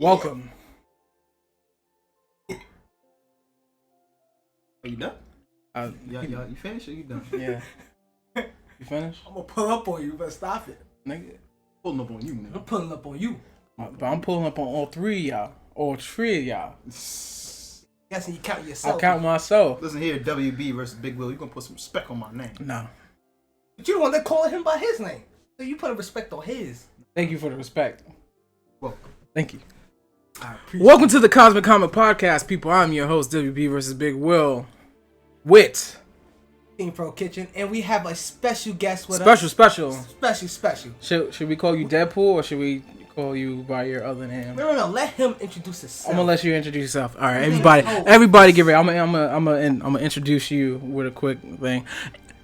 Welcome. Are you done? You finished or you done? Yeah. You finished? I'm gonna pull up on you, but stop it. Nigga. Pulling up on you, nigga. I'm pulling up on you. But I'm pulling up on all three of y'all. All three of y'all. Guessing you count yourself. I count myself. Listen here, WB versus Big Will. You gonna put some respect on my name? No. But you the one that calling him by his name. So you put a respect on his. Thank you for the respect. Welcome. Thank you. I appreciate Welcome to the Cosmic Comic Podcast, people. I'm your host, WB versus Big Will. With Team Pro Kitchen, and we have a special guest with special. us. Special. Should we call you Deadpool or should we call you by your other name? No. Let him introduce himself. I'm gonna let you introduce yourself. All right, everybody, get ready. I'm gonna introduce you with a quick thing.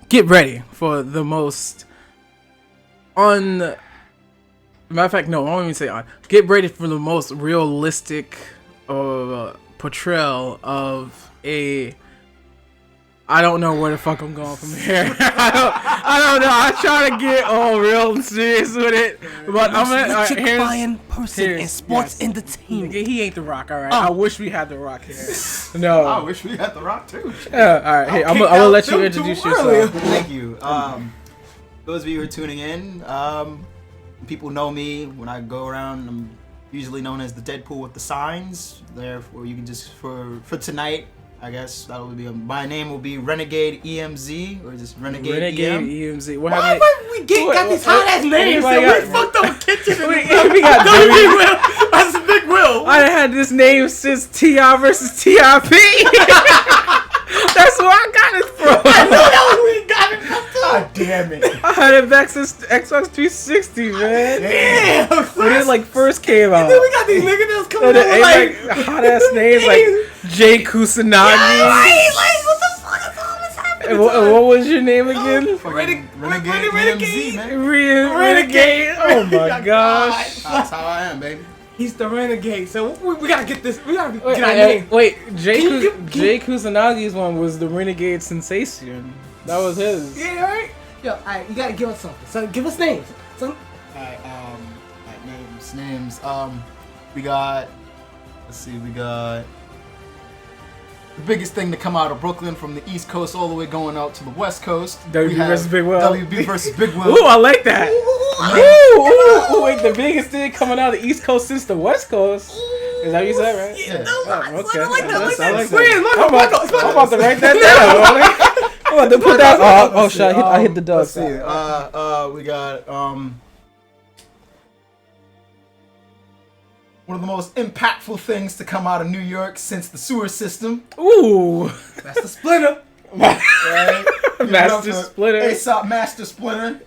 Get ready for the most matter of fact, no, I won't even say on. Get ready for the most realistic portrayal of a. I don't know where the fuck I'm going from here. I don't know. I try to get all real and serious with it, but I'm gonna. Electrifying person in sports entertainment. He ain't the Rock, all right. I wish we had the Rock here. No, I wish we had the Rock too. Yeah, all right. Hey, I'm gonna let you introduce yourself. Thank you. Those of you who are tuning in, people know me when I go around. I'm usually known as the Deadpool with the signs. Therefore, you can just for tonight. I guess that would be my name will be Renegade EMZ or just Renegade EMZ. Why we got these hot ass names? We fucked up kitchen. We got Big Will. That's a Big Will. I had this name since T.I. versus TIP. That's where I got it from. I know that was where you got it from. God damn it. I had it back since Xbox 360, man. Damn. When it like first came out. And then we got these niggas that was coming out like hot ass names like Jay Kusanagi. Like what the fuck is all this happening? And what was your name again? Renegade EMZ, man. Renegade. Oh my gosh. That's how I am, baby. He's the Renegade. So we gotta get this. We gotta get our name. Wait, Jay Kusanagi's one was the Renegade Sensation. That was his. Yeah, right. Yo, alright, you gotta give us something. So give us names. Alright, names. We got the biggest thing to come out of Brooklyn from the East Coast all the way going out to the West Coast. WB versus Big Will. WB versus Big Will. Ooh, I like that. Ooh, wait, the biggest thing coming out of the East Coast since the West Coast. Is that what you said, right? Yeah. Okay. I like that. I'm about to write that down. I'm about to put that. Oh shit! I hit the dog. Let's see. We got one of the most impactful things to come out of New York since the sewer system. Ooh, that's the Splinter. Right? Master Splinter. Aesop Master Splinter.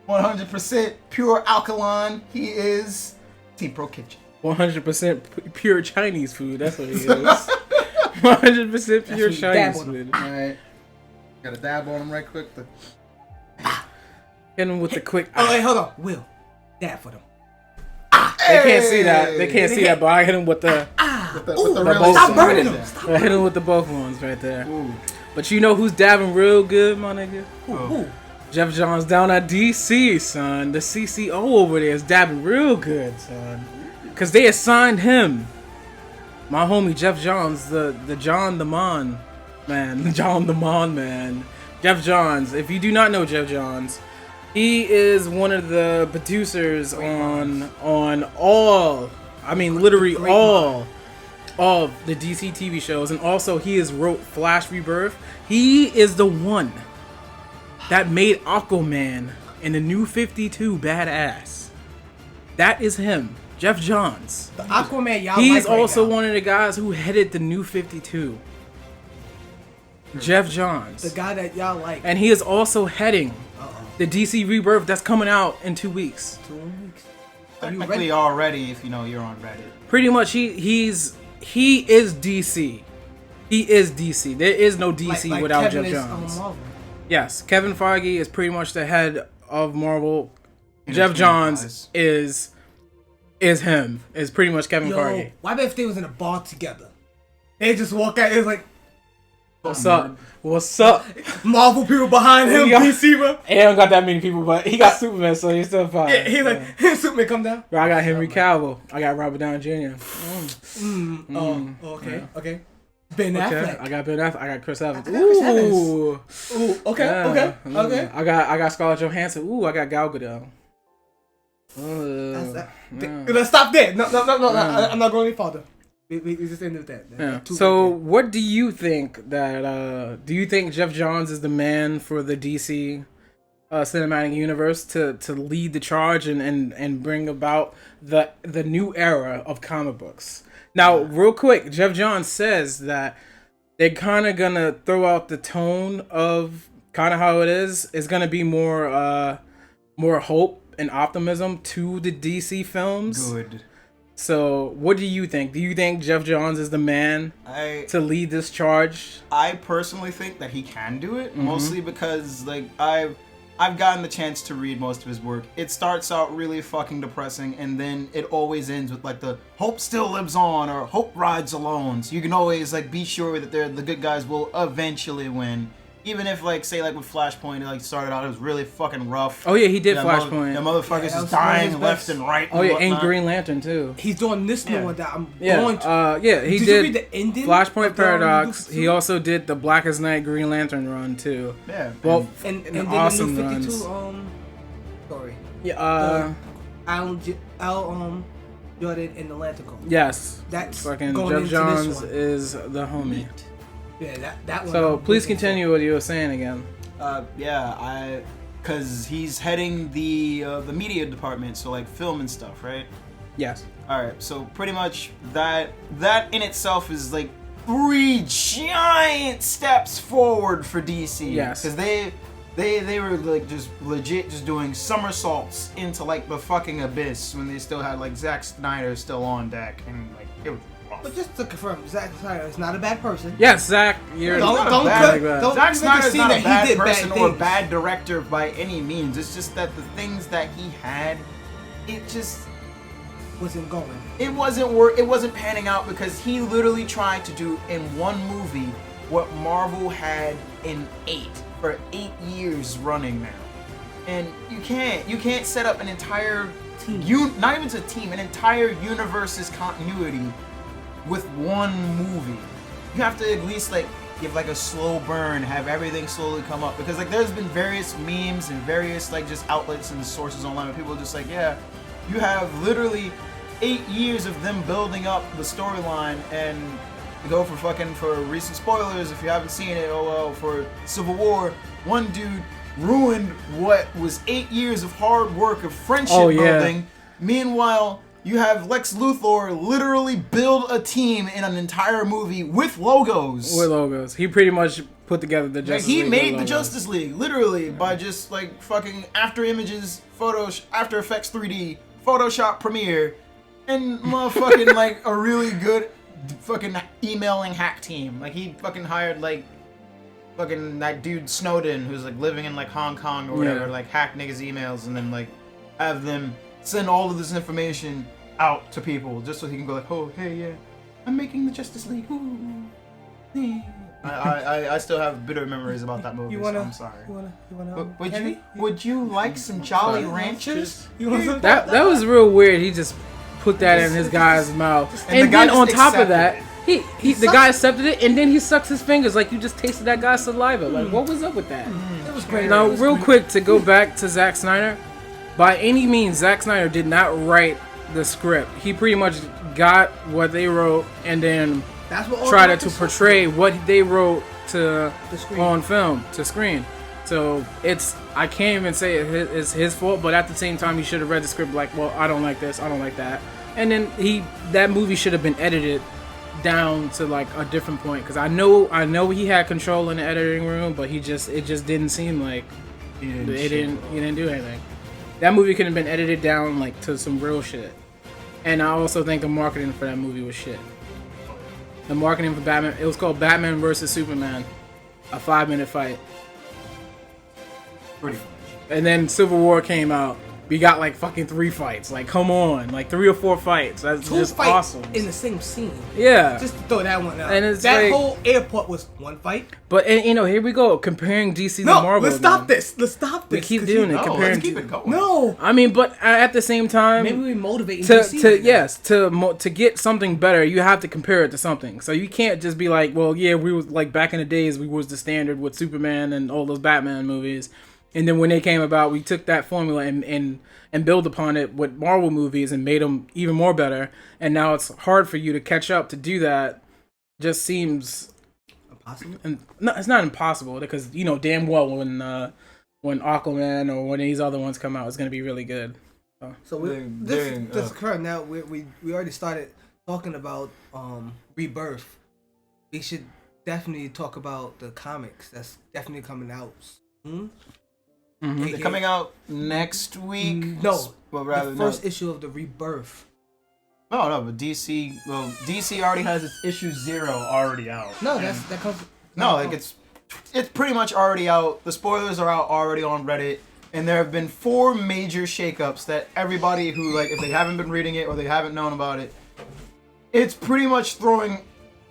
100% pure alkaline. He is Team Pro Kitchen. 100% pure Chinese food. That's what he is. 100% pure Chinese food. Alright. Gotta dab on him right quick. Hit him with the quick. Oh, wait, hold on. Will, dab for them. They can't see that. They can't see that, but I hit him with the. With the really stop burning them. I hit him with the both ones right there. Ooh. But you know who's dabbing real good, my nigga? Who? Jeff Johns down at DC, son. The CCO over there is dabbing real good, son. Cause they assigned him, my homie Jeff Johns, the John the Mon man, John the Mon man. Jeff Johns. If you do not know Jeff Johns, he is one of the producers on all, I mean literally all of the DC TV shows, and also he has wrote Flash Rebirth. He is the one that made Aquaman in the New 52 badass. That is him, Jeff Johns. The Aquaman y'all He's like also right now. one of the guys who headed the New 52. Jeff Johns. The guy that y'all like. And he is also heading the DC Rebirth that's coming out in 2 weeks. 2 weeks. Technically already, if you know you're on Reddit. Pretty much, he is DC. He is DC. There is no DC like without Kevin Jeff is, Johns. Marvel. Yes, Kevin Feige is pretty much the head of Marvel. Jeff Johns is him. Is pretty much Kevin Feige. Why bet if they was in a bar together? They just walk out. It's like, What's up? What's up? Marvel people behind him. Yeah. DC, bro. He don't got that many people, but he got Superman, so he's still fine. Yeah, he like, hey, Superman, come down. Bro, I got Henry Cavill. I got Robert Downey Jr. Oh, okay, okay. Ben Okay, Affleck. I got Ben Affleck. I got Chris Evans. I got Chris Evans. Ooh. Ooh, okay, Yeah. okay, okay. I got Scarlett Johansson. Ooh, I got Gal Gadot. Let's stop there. No. I'm not going any farther. We just ended with that. Yeah. Two So, right what do you think that? Do you think Jeff Johns is the man for the DC cinematic universe to lead the charge and bring about the new era of comic books? Now, real quick, Jeff Johns says that they're kind of gonna throw out the tone of kind of how it is. It's gonna be more hope and optimism to the DC films. Good. So, what do you think? Do you think Jeff Johns is the man to lead this charge? I personally think that he can do it, Mm-hmm. mostly because like I've gotten the chance to read most of his work. It starts out really fucking depressing, and then it always ends with like the hope still lives on or hope rides alone. So you can always like be sure that the good guys will eventually win. Even if like say like with Flashpoint, it like started out, it was really fucking rough. Oh yeah, he did Yeah, Flashpoint. The motherfuckers that is was dying one of his left best. and right. Oh yeah, and whatnot. Green Lantern too. He's doing this new Yeah. one that I'm Yeah, going to. he Did did. you read the ending? Flashpoint of the, Paradox. Luke He also did the Blackest Night Green Lantern run too. Yeah. Well, and an then awesome the new runs. 52 story. Yeah. Al Jordan and the Lantico. Yes. That's Fucking going Jeff into Johns this one. is the homie. Yeah, that one. So I'm please looking for. continue what you were saying again. Cause he's heading the media department, so like film and stuff, right? Yes. All right, so pretty much that in itself is like 3 giant steps forward for DC. Yes. Because they were like just legit just doing somersaults into like the fucking abyss when they still had like Zack Snyder still on deck, and like it was rough. But just to confirm, Zack Snyder is not a bad person. Yes, Zach. You're Don't not don't bad, cut- like that. don't Zack make it Snyder's seem not that a he bad did person bad or things. bad director by any means. It's just that the things that he had, it just Wasn't going. it wasn't panning out because he literally tried to do in one movie what Marvel had in 8 for 8 years running now. And you can't set up an entire not even a team, an entire universe's continuity with one movie. You have to at least like give like a slow burn, have everything slowly come up, because like there's been various memes and various like just outlets and sources online where people are just like, yeah, you have literally 8 years of them building up the storyline, and to go for recent spoilers if you haven't seen it. Oh well, for Civil War, one dude ruined what was 8 years of hard work of friendship building. Meanwhile, you have Lex Luthor literally build a team in an entire movie with logos. with logos. He pretty much put together the Like, Justice he League made with the logos. Justice League literally by just like fucking After Images, After Effects 3D, Photoshop Premiere, and motherfucking like a really good fucking emailing hack team. Like he fucking hired like fucking that dude Snowden, who's like living in like Hong Kong or whatever, Yeah. like hack niggas' emails and then like have them send all of this information out to people just so he can go like, oh hey yeah, I'm making the Justice League. Ooh. Yeah. I still have bitter memories about that movie. You wanna? So I'm sorry. You wanna? Would you like some Jolly Ranchers? You want some? That was real weird. He just put that in his guy's mouth, And the and guy then on just top of accepted that, it. the guy accepted it, and then he sucks his fingers like you just tasted that guy's saliva. Like what was up with that? It was great. Now, It was real great. quick to go back to Zack Snyder, by any means, Zack Snyder did not write the script. He pretty much got what they wrote and then That's what all tried the to actors portray what they wrote to The screen. on film to screen. So I can't even say it's his fault, but at the same time, he should have read the script like, well, I don't like this, I don't like that, and then that movie should have been edited down to like a different point, because I know he had control in the editing room, but it just didn't seem like he didn't do anything. That movie could have been edited down like to some real shit. And I also think the marketing for that movie was shit. The marketing for Batman, it was called Batman vs Superman, a 5-minute fight. Pretty much. And then Civil War came out we got like fucking 3 fights. Like, come on, like 3 or 4 fights. That's 2 just fights awesome. in the same scene. Yeah. Just to throw that one out. And it's that like- whole airport was 1 fight. But and, here we go comparing DC No, to Marvel. let's stop man. this. Let's stop this. We keep 'cause doing it. No, comparing. let's keep it going. No. I mean, but at the same time, Maybe we motivating to DC right now. yes to get something better, you have to compare it to something. So you can't just be like, well, yeah, we was like back in the days, we was the standard with Superman and all those Batman movies, and then when they came about, we took that formula and build upon it with Marvel movies and made them even more better. And now it's hard for you to catch up to do that. Just seems Impossible. and no, it's not impossible because you know damn well when Aquaman or when these other ones come out, it's gonna be really good. So Dang, this occurred now. We already started talking about Rebirth. We should definitely talk about the comics that's definitely coming out soon. Mhm. They're coming out next week. No, well, rather the first issue of the Rebirth. no, but DC. Well, DC already has its issue 0 already out. No, And- that comes. no, like it's pretty much already out. The spoilers are out already on Reddit, and there have been 4 major shakeups that everybody who like, if they haven't been reading it or they haven't known about it, it's pretty much throwing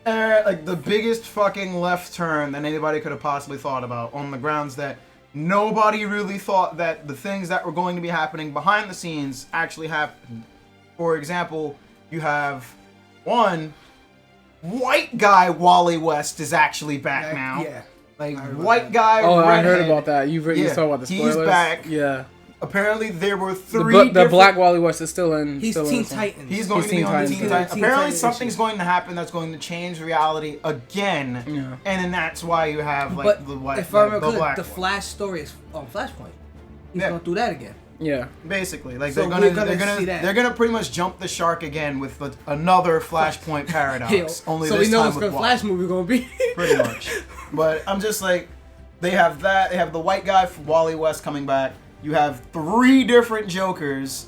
like the biggest fucking left turn that anybody could have possibly thought about on the grounds that nobody really thought that the things that were going to be happening behind the scenes actually happened. For example, you have one white guy Wally West is actually back now. Yeah. Like I heard about white that. guy. Oh, I heard redhead. about that. You Yeah, saw about the he's spoilers? back. Yeah. Apparently, there were The, 3 the different... Black Wally West is still in. He's still Teen in some- Titans. He's going He's to be Teen on the Titans. Teen Titans. Teen Apparently, Titans something's issue. going to happen that's going to change reality again. Yeah. And then that's why you have like But the white, if I remember the good, black the one. Flash story is on Flashpoint. He's Yeah. going through that again. Yeah. Basically, like So they're we're gonna gonna see that. they're gonna pretty much jump the shark again with another Flashpoint paradox. Yo, Only so this we know time what's with the Wally. Flash movie gonna be. Pretty much. But I'm just like, they have that. They have the white guy from Wally West coming back. You have 3 different Jokers.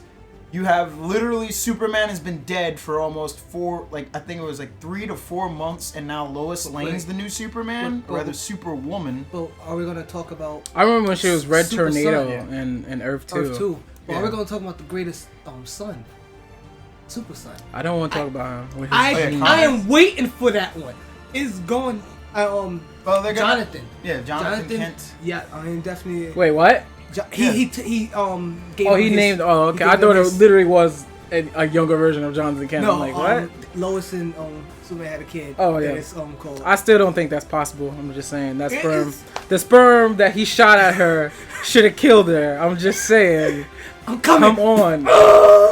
You have literally Superman has been dead for almost 4, like I think it was like 3 to 4 months, and now Lois Lane's the new Superman, but- or rather Superwoman. But are we gonna talk about I remember when she was Red Super Tornado Son, and Earth 2. Earth 2? But Yeah. are we gonna talk about the greatest son? Super Son. I don't want to talk about him. With his I genes. I am waiting for that one. It's going Well, they're gonna, Jonathan. Yeah, Jonathan Kent. Yeah, I am definitely. Wait, what? He Yeah. he gave Oh, him he his- named. Oh, he okay. gave I him thought it his- literally was a younger version of Jonathan Kent. No, I'm like, what? Lois and Superman had a kid. Oh, yeah. And it's called. I still don't think that's possible. I'm just saying that It sperm, is- the sperm that he shot at her, should have killed her. I'm just saying. I'm coming. Come on.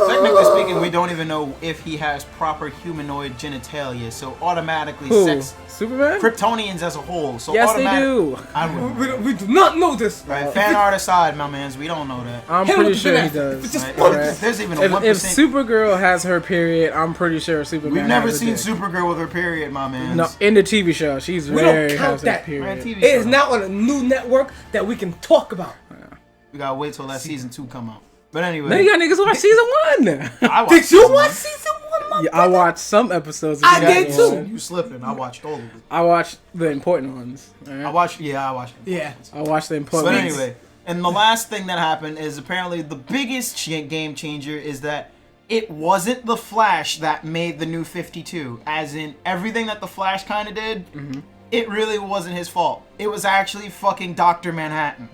Technically speaking, we don't even know if he has proper humanoid genitalia, so automatically Who? sex Superman? Kryptonians as a whole. So Yes, they automatic- do. I wouldn't. We do not know this. Right, fan art aside, my mans, we don't know that. I'm Hit him pretty with the sure he banana. does. Just Right? put Right. If there's even a If 1%. Supergirl has her period, I'm pretty sure Superman. We've never has a seen dick. Supergirl with her period, my man. No, in the TV show, she's We don't very count has her that. period. Man, TV It is show. now on a new network that we can talk about. We gotta wait till that season 2 come out. But anyway, Now you got niggas watch season 1. I watched Did you season watch one. season 1, my Yeah, I watched some episodes. Of I season did too. one. You slipping? I watched all of it. I watched the important ones. alright? I watched it. Yeah. I watched the important But ones. anyway, and the last thing that happened is apparently the biggest game changer is that it wasn't the Flash that made the new 52. As in everything that the Flash kind of did, it really wasn't his fault. It was actually fucking Dr. Manhattan.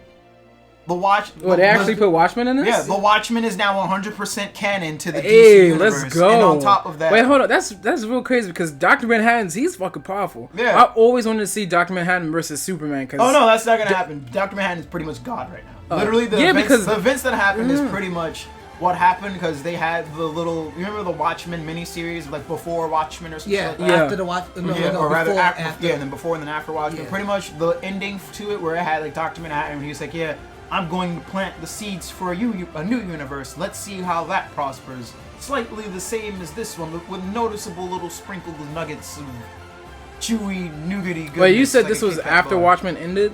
The Watch. Well, they actually put Watchmen in this? Yeah, the Watchmen is now 100% canon to the DC Hey, universe. let's go. And on top of that, Wait, hold on. That's real crazy because Dr. Manhattan's he's fucking powerful. Yeah. I always wanted to see Dr. Manhattan versus Superman. Cause oh no, that's not gonna happen. Dr. Manhattan is pretty much God right now. Literally, yeah, because- the events that happened is pretty much what happened because they had the little. You remember the Watchmen miniseries, like before Watchmen or something Yeah. like that? Yeah. After the watch. No, Yeah, no, or rather, before, after, yeah, and then before and then after Watchmen. Yeah. Pretty much the ending to it, where it had like Dr. Manhattan, and he was like, "Yeah, I'm going to plant the seeds for a new universe. Let's see how that prospers." Slightly the same as this one, but with noticeable little sprinkled nuggets of chewy, nougaty goodness. Wait, you said like this a was Kit Kat after bar. Watchmen ended?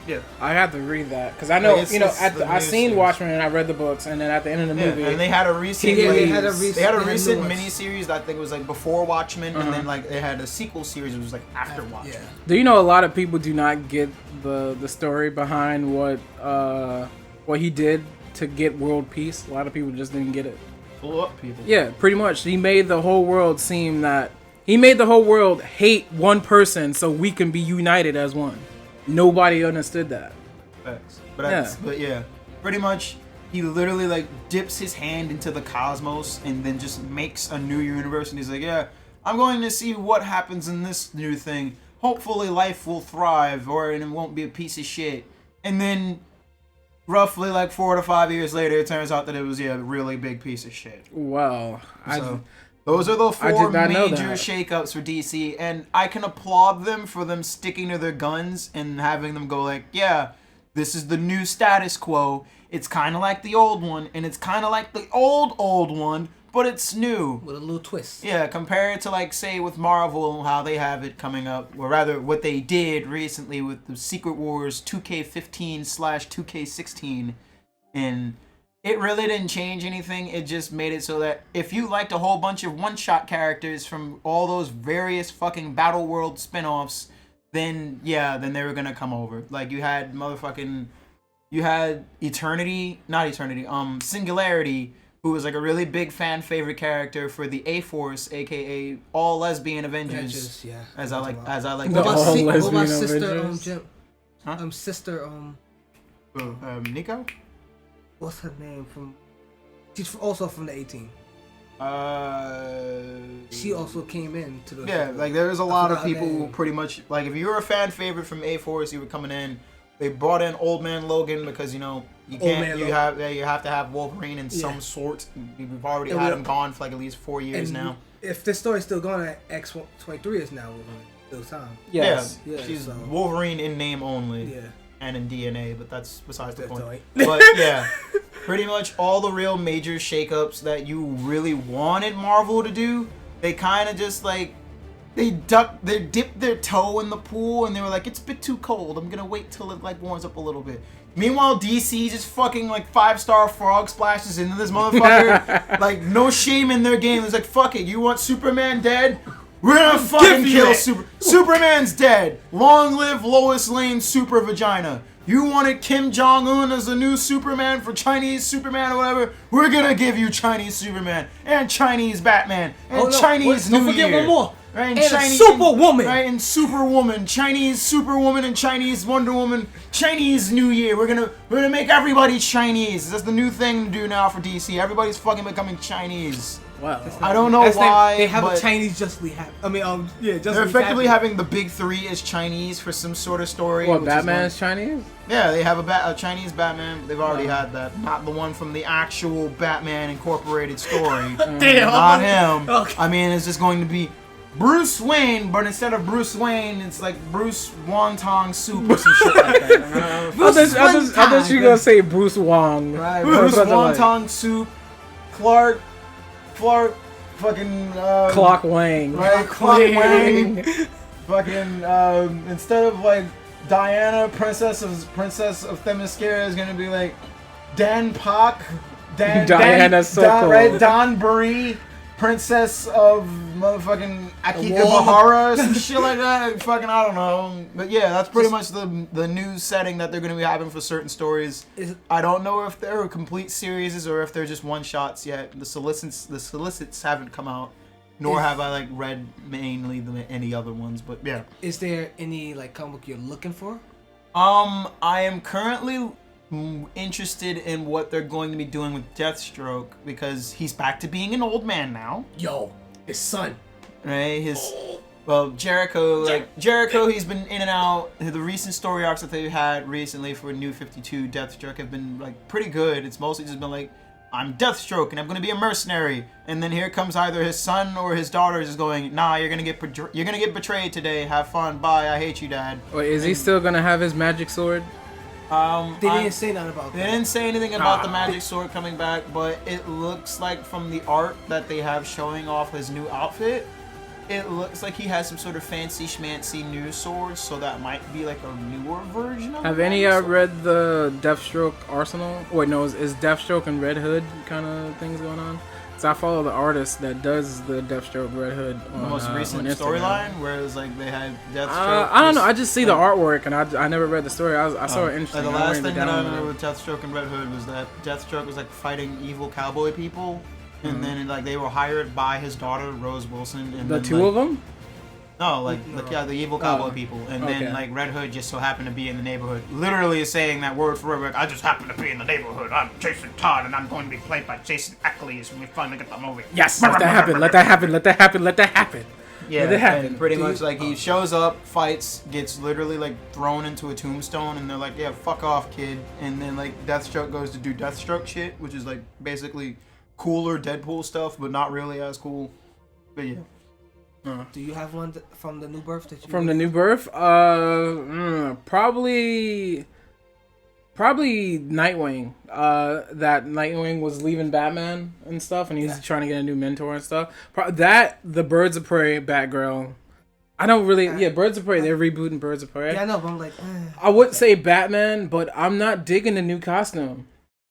Yeah. I have to read that because I know Like, it's at the I new seen series. Watchmen and I read the books and then at the end of the Yeah, movie and they had a recent. Yeah, they like, had a they had a recent- recent they had miniseries. I think it was like before Watchmen, and then like they had a sequel series. It was like after Watchmen. Yeah. Do you know a lot of people do not get the story behind what he did to get world peace. A lot of people just didn't get it. Blow up people. Yeah, pretty much. He made the whole world seem that he made the whole world hate one person so we can be united as one. Nobody understood that. Facts. But yeah, pretty much he literally like dips his hand into the cosmos and then just makes a new universe, and he's like, yeah, I'm going to see what happens in this new thing. Hopefully life will thrive and it won't be a piece of shit. And then roughly like 4 to 5 years later, it turns out that it was a really big piece of shit. Wow. So, those are the 4 did not know major that. shakeups for DC, and I can applaud them for them sticking to their guns and having them go like, yeah, this is the new status quo. It's kind of like the old one, and it's kind of like the old one, but it's new. With a little twist. Yeah, compare it to like, say, with Marvel, how they have it coming up, or rather what they did recently with the Secret Wars 2K15/2K16, and it really didn't change anything. It just made it so that if you liked a whole bunch of one-shot characters from all those various fucking Battle World spin-offs, then they were gonna come over. Like you had Singularity, who was like a really big fan favorite character for the A-Force, aka all lesbian Avengers. Yeah. As I like The to all call them. lesbian what about sister Avengers? Jim? Huh? Sister Nico? what's her name from? She's also from the 18. She also came in to the Yeah, show. like there was a lot of forgot her people who name. pretty much like if you were a fan favorite from A-Force, you were coming in. They brought in Old Man Logan because you can't you have to have Wolverine in some sort. We've already had him gone for like at least 4 years now. If this story's still going, X-23 is now still time. Yes. Yeah, Yeah, she's so- Wolverine in name only. Yeah. And in DNA, but that's besides the That's point. all right. But yeah, pretty much all the real major shakeups that you really wanted Marvel to do, they kind of just like they dipped their toe in the pool and they were like, it's a bit too cold. I'm gonna wait till it like warms up a little bit. Meanwhile, DC just fucking like 5-star frog splashes into this motherfucker. Like no shame in their game. It's like fuck it. You want Superman dead? We're gonna fucking kill Superman's dead. Long live Lois Lane Super Vagina. You wanted Kim Jong-un as the new Superman for Chinese Superman or whatever? We're gonna give you Chinese Superman and Chinese Batman and Chinese New Don't forget Year. one more. Right, And a Superwoman. Right, and Superwoman, Chinese Superwoman and Chinese Wonder Woman, Chinese New Year. We're gonna make everybody Chinese. That's the new thing to do now for DC. Everybody's fucking becoming Chinese. Wow. I don't know why. They have but a Chinese Justly Happy. they're effectively having the big 3 as Chinese for some sort of story. What, which is Batman like- is Chinese? Yeah, they have a Chinese Batman. They've already had that. Not the one from the actual Batman Incorporated story. Damn. Not him. Okay. I mean, it's just going to be Bruce Wayne, but instead of Bruce Wayne, it's like Bruce Wonton Soup or some shit like that. I thought you were gonna say Bruce Wong. Right, Bruce Bruce Wonton Soup, Clark, fucking Clock Wang. right, Clark Wang. Fucking instead of like Diana, Princess of Themyscira, is gonna be like Dan Pak, Diana Sokol. right? Don Brie, Princess of motherfucking Akita Wall. Bahara, some shit like that. Fucking I don't know, but yeah, that's pretty much the new setting that they're gonna be having for certain stories. I don't know if they're complete series or if they're just one shots yet. The solicits haven't come out. Nor have I like read mainly any other ones, but yeah. Is there any like comic book you're looking for? I am currently interested in what they're going to be doing with Deathstroke because he's back to being an old man now. Yo, his son. Right? Jericho, he's been in and out. The recent story arcs that they've had recently for New 52 Deathstroke have been like pretty good. It's mostly just been like, I'm Deathstroke and I'm gonna be a mercenary, and then here comes either his son or his daughter just going, nah, you're gonna get betrayed today. Have fun. Bye. I hate you, Dad. Wait, is he still gonna have his magic sword? They didn't say nothing about that. They didn't say anything about the magic sword coming back, but it looks like from the art that they have showing off his new outfit, it looks like he has some sort of fancy schmancy new sword, so that might be like a newer version of Have the any magic sword. read the Deathstroke Arsenal? Wait, no, is Deathstroke and Red Hood kind of things going on? It's because I follow the artist that does the Deathstroke Red Hood on The most recent on Instagram. storyline, where it was like they had Deathstroke. I don't know. I just see the artwork, and I never read the story. I saw it interesting. The I last wanted to thing that I download remember it. with Deathstroke and Red Hood was that Deathstroke was like fighting evil cowboy people, and then like they were hired by his daughter Rose Wilson. And The then, two like, of them. No, the evil cowboy Oh, people, and okay. then like Red Hood just so happened to be in the neighborhood. Literally is saying that word for word. Like, I just happen to be in the neighborhood. I'm Jason Todd, and I'm going to be played by Jason Ackles when we finally get the movie. Yes, let that happen. Let that happen. Let that happen. Let that happen. Yeah, Let it happen. and pretty much like he shows up, fights, gets literally like thrown into a tombstone, and they're like, "Yeah, fuck off, kid." And then like Deathstroke goes to do Deathstroke shit, which is like basically cooler Deadpool stuff, but not really as cool. But yeah. Do you have one from the New Birth that you From the New Birth, probably Nightwing. That Nightwing was leaving Batman and stuff, and he's trying to get a new mentor and stuff. The Birds of Prey, Batgirl. I don't really, Birds of Prey. They're rebooting Birds of Prey. Yeah, I know, but I'm like, I would say Batman, but I'm not digging the new costume.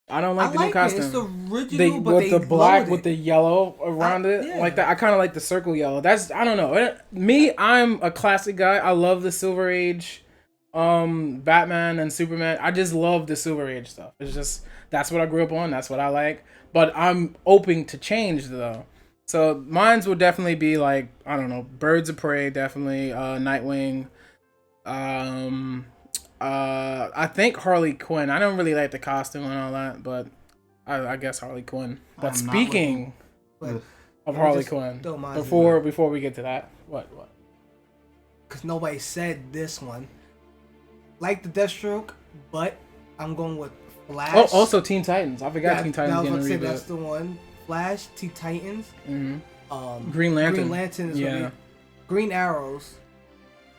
I don't like the new it. costume. It's the original, but with they the black lowered with it. the yellow around it, yeah. like that. I kind of like the circle yellow. I don't know. Me, I'm a classic guy. I love the Silver Age, Batman and Superman. I just love the Silver Age stuff. It's just that's what I grew up on. That's what I like. But I'm open to change though. So mine's will definitely be like, I don't know, Birds of Prey, definitely, Nightwing. I think Harley Quinn. I don't really like the costume and all that, but I guess Harley Quinn. But I'm not speaking But of I'm Harley just- Quinn, don't mind before we get to that, what? because nobody said this one. Like the Deathstroke, but I'm going with Flash. Oh, also Teen Titans. I forgot Teen Titans I was getting gonna a say reboot. that's the one. Flash, Teen Titans, Green Lantern. Green Lantern is gonna be Green Arrows.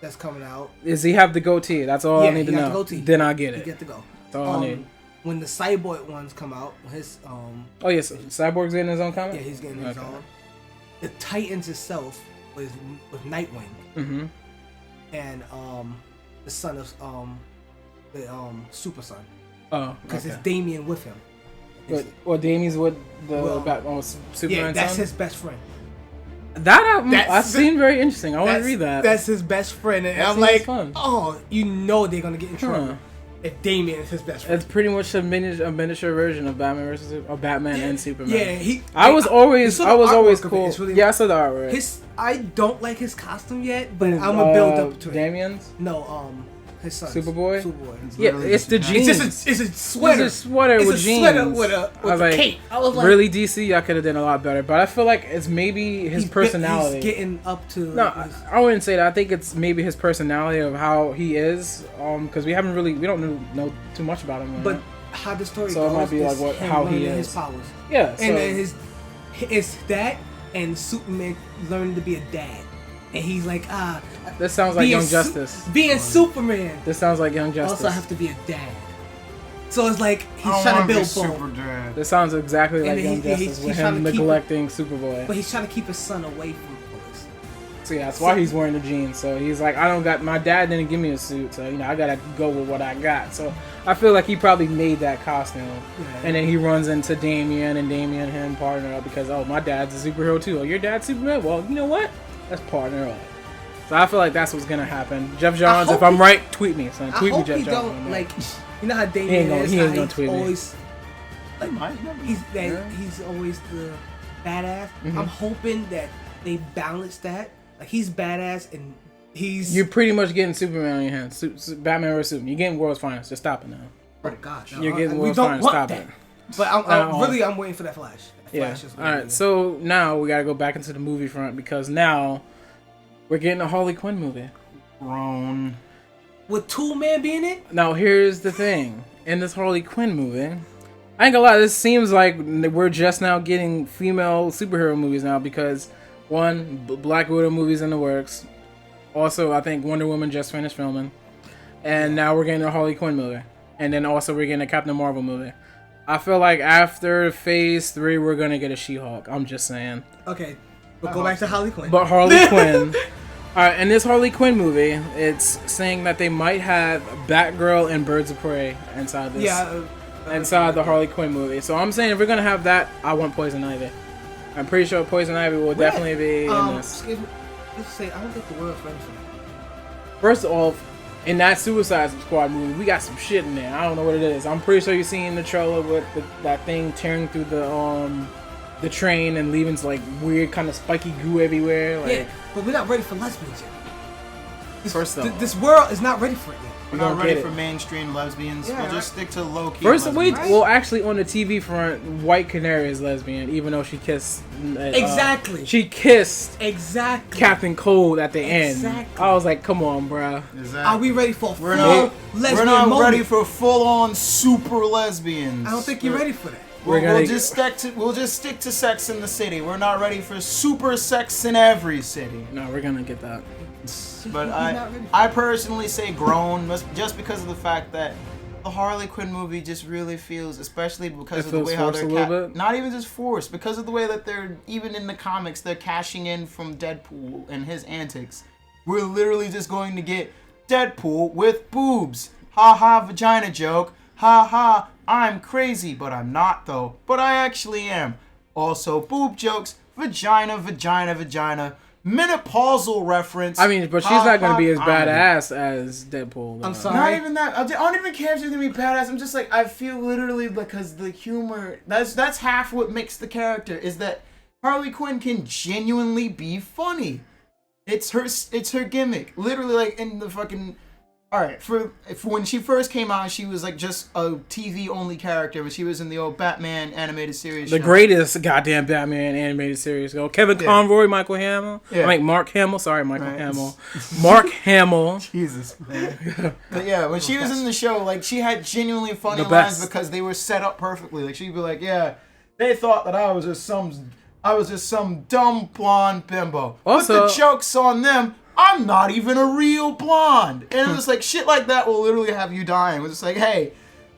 That's coming out. Does he have the goatee? That's all I need he to got know. the goatee. Then I get You it. get to go. That's all I need. When the Cyborg ones come out, his Oh yes, Cyborg's getting his own comic. yeah, he's getting his Okay. own. The Titans itself was with Nightwing Mm-hmm. and the son of the Super Son, Oh, because okay. it's Damian with him. Well, Damie's with the Well, Superman. Yeah, that's son? his best friend. That seemed very interesting. I want to read that. That's his best friend, and That I'm seems like, fun. oh, you know they're gonna get in trouble Huh. if Damian is his best friend. It's pretty much a miniature version of Batman and Superman. Yeah, I was always you saw the cool. artwork of it. It's really- Yeah, I saw the artwork. I don't like his costume yet, but I'm gonna build up to it. Damien's. No, his son. Superboy? Superboy. Yeah, literally it's the just- jeans. It's a sweater. It's a sweater It's with a jeans. sweater with I a was like, cape. I was like, really DC, I could have done a lot better. But I feel like it's maybe his personality. He's getting up to. No, his, I wouldn't say that. I think it's maybe his personality of how he is. Because we don't know too much about him. but how the story So it goes might be is like him how he learning is. his powers, yeah. So, and then it's that and Superman learning to be a dad, and he's like this sounds like being Young Justice. being Superman. This sounds like Young Justice. Also have to be a dad. So it's like he's I trying to wanna be build Super both, Dad. This sounds exactly like And Young he- Justice he's with trying him to keep neglecting Superboy. but he's trying to keep his son away from police. So yeah, that's why he's wearing the jeans. So he's like, my dad didn't give me a suit, so I gotta go with what I got. So I feel like he probably made that costume, and then he runs into Damien, and Damien and him partner up because my dad's a superhero too. Oh, your dad's Superman? Well, you know what? Let's partner up. So I feel like that's what's gonna happen. Jeff Johns, if I'm right, tweet me, son. I Tweet me, hope Jeff he Johns. don't like. You know how Damian is. he ain't how gonna he's tweet me. always Might never. he's always the badass. Mm-hmm. I'm hoping that they balance that. Like he's badass and he's. You're pretty much getting Superman on your hands. Batman or Superman. You're getting World's Finest. Just stop it now. Oh God, no, You're getting we World's don't Finest. want Stop that. it. But I'm waiting for that Flash. Yeah. Flash is All gonna right. be- So now we gotta go back into the movie front because now we're getting a Harley Quinn movie. Grown. with two men being it. Now here's the thing: in this Harley Quinn movie, I ain't gonna lie. This seems like we're just now getting female superhero movies now because one, Black Widow movies in the works. Also, I think Wonder Woman just finished filming, and now we're getting a Harley Quinn movie, and then also we're getting a Captain Marvel movie. I feel like after Phase 3, we're gonna get a She-Hulk. I'm just saying. Okay, but go back to Harley Quinn. But Harley Quinn. Alright, in this Harley Quinn movie, it's saying that they might have Batgirl and Birds of Prey inside this. yeah, Inside the Harley Quinn movie. So I'm saying if we're gonna have that, I want Poison Ivy. I'm pretty sure Poison Ivy will definitely be in this. Excuse me. Let's say I don't think the world's ready for that. First off, in that Suicide Squad movie, we got some shit in there. I don't know what it is. I'm pretty sure you've seen the trailer with that thing tearing through the train and leaving like weird kind of spiky goo everywhere. Like, Yeah, but we're not ready for lesbians yet. First off, This world is not ready for it yet. We're not ready for mainstream lesbians. Yeah, we'll just stick to low key. First, wait. right? Well, actually, on the TV front, White Canary is lesbian, even though she kissed. Exactly. She kissed Exactly. Captain Cold at the end. Exactly. I was like, come on, bruh. Exactly. Are we ready for We're full not. lesbian We're not moment? ready for full-on super lesbians. I don't think you're ready for that. We'll just stick to Sex in the City. We're not ready for super sex in every city. No, we're gonna get that. But not ready. I personally say grown, just because of the fact that the Harley Quinn movie just really feels, especially because It of the feels way how forced they're a little bit? not even just forced, because of the way that they're, even in the comics, they're cashing in from Deadpool and his antics. We're literally just going to get Deadpool with boobs. Ha ha, vagina joke. Ha ha, I'm crazy, but I'm not though. But I actually am. Also, boob jokes, vagina, vagina, vagina. Menopausal reference. I mean, but she's Ha, not gonna ha, be as I'm- badass as Deadpool. Though. I'm sorry. Not even that. I don't even care if she's gonna be badass. I'm just like, I feel literally, because the humor. That's half what makes the character, is that Harley Quinn can genuinely be funny. It's her gimmick. Literally, like in the fucking. All right, for when she first came out, she was like just a TV only character, but she was in the old Batman animated series. The show. greatest goddamn Batman animated series. Go Kevin Conroy, Michael Hamill. Yeah. I mean Mark Hamill. Sorry, Michael Right. Hamill. Mark Hamill. Jesus, man. But yeah, when she was in the show, like, she had genuinely funny The lines best. because they were set up perfectly. Like, she'd be like, "Yeah, they thought that I was just some dumb blonde bimbo. Also- Put the joke's on them. I'm not even a real blonde." And it was like shit like that will literally have you dying. It was just like, "Hey,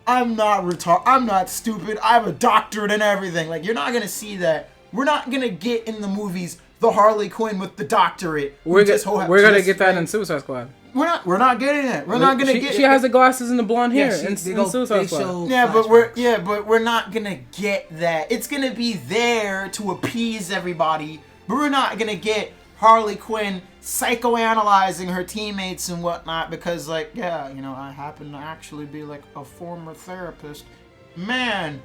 I'm not I'm not stupid. I have a doctorate and everything." Like, you're not gonna see that. We're not gonna get in the movies the Harley Quinn with the doctorate. We're gonna get that in Suicide Squad. We're not getting it. We're not gonna she, get She it. has the glasses and the blonde hair in they go- Suicide they Squad. show Yeah, but flashbacks. we're not gonna get that. It's gonna be there to appease everybody, but we're not gonna get Harley Quinn psychoanalyzing her teammates and whatnot because, like, yeah, you know, I happen to actually be like a former therapist. Man,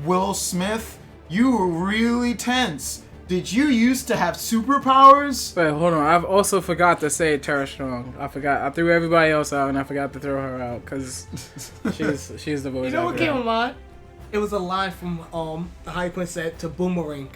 Will Smith, you were really tense. Did you used to have superpowers? But hold on, I've also forgot to say Tara Strong. I threw everybody else out and I forgot to throw her out because she's the voice. You know what actor. came to mind? It was a line from the Harley Quinn said to Boomerang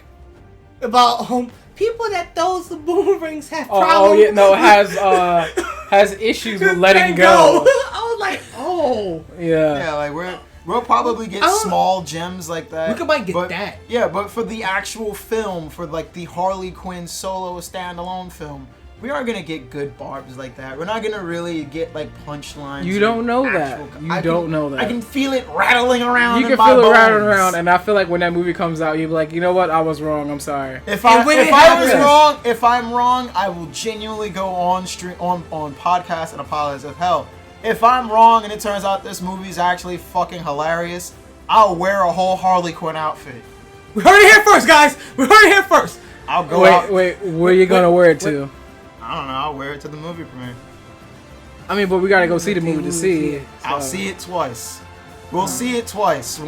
about people that throws the boomerangs have problems. Oh yeah, no, has issues with letting go. I was like, oh. Yeah. Yeah, like we'll probably get small gems like that. We might get but, that. Yeah, but for the actual film, for like the Harley Quinn solo standalone film, we aren't gonna get good barbs like that. We're not gonna really get like punchlines. You or don't know actual- that. You don't know that. I can feel it rattling around. You in can my feel it bones. rattling around, and I feel like when that movie comes out, you'll be like, you know what? I was wrong. I'm sorry. If And I when if it I was happens- wrong, if I'm wrong, I will genuinely go on stream on podcast and apologize. If hell, if I'm wrong and it turns out this movie is actually fucking hilarious, I'll wear a whole Harley Quinn outfit. We heard it here first, guys. We heard it here first. I'll go out. Wait, where you gonna wear it to? I don't know. I'll wear it to the movie premiere. I mean, but we gotta go see the movie to see. I'll see it twice. We'll see it twice.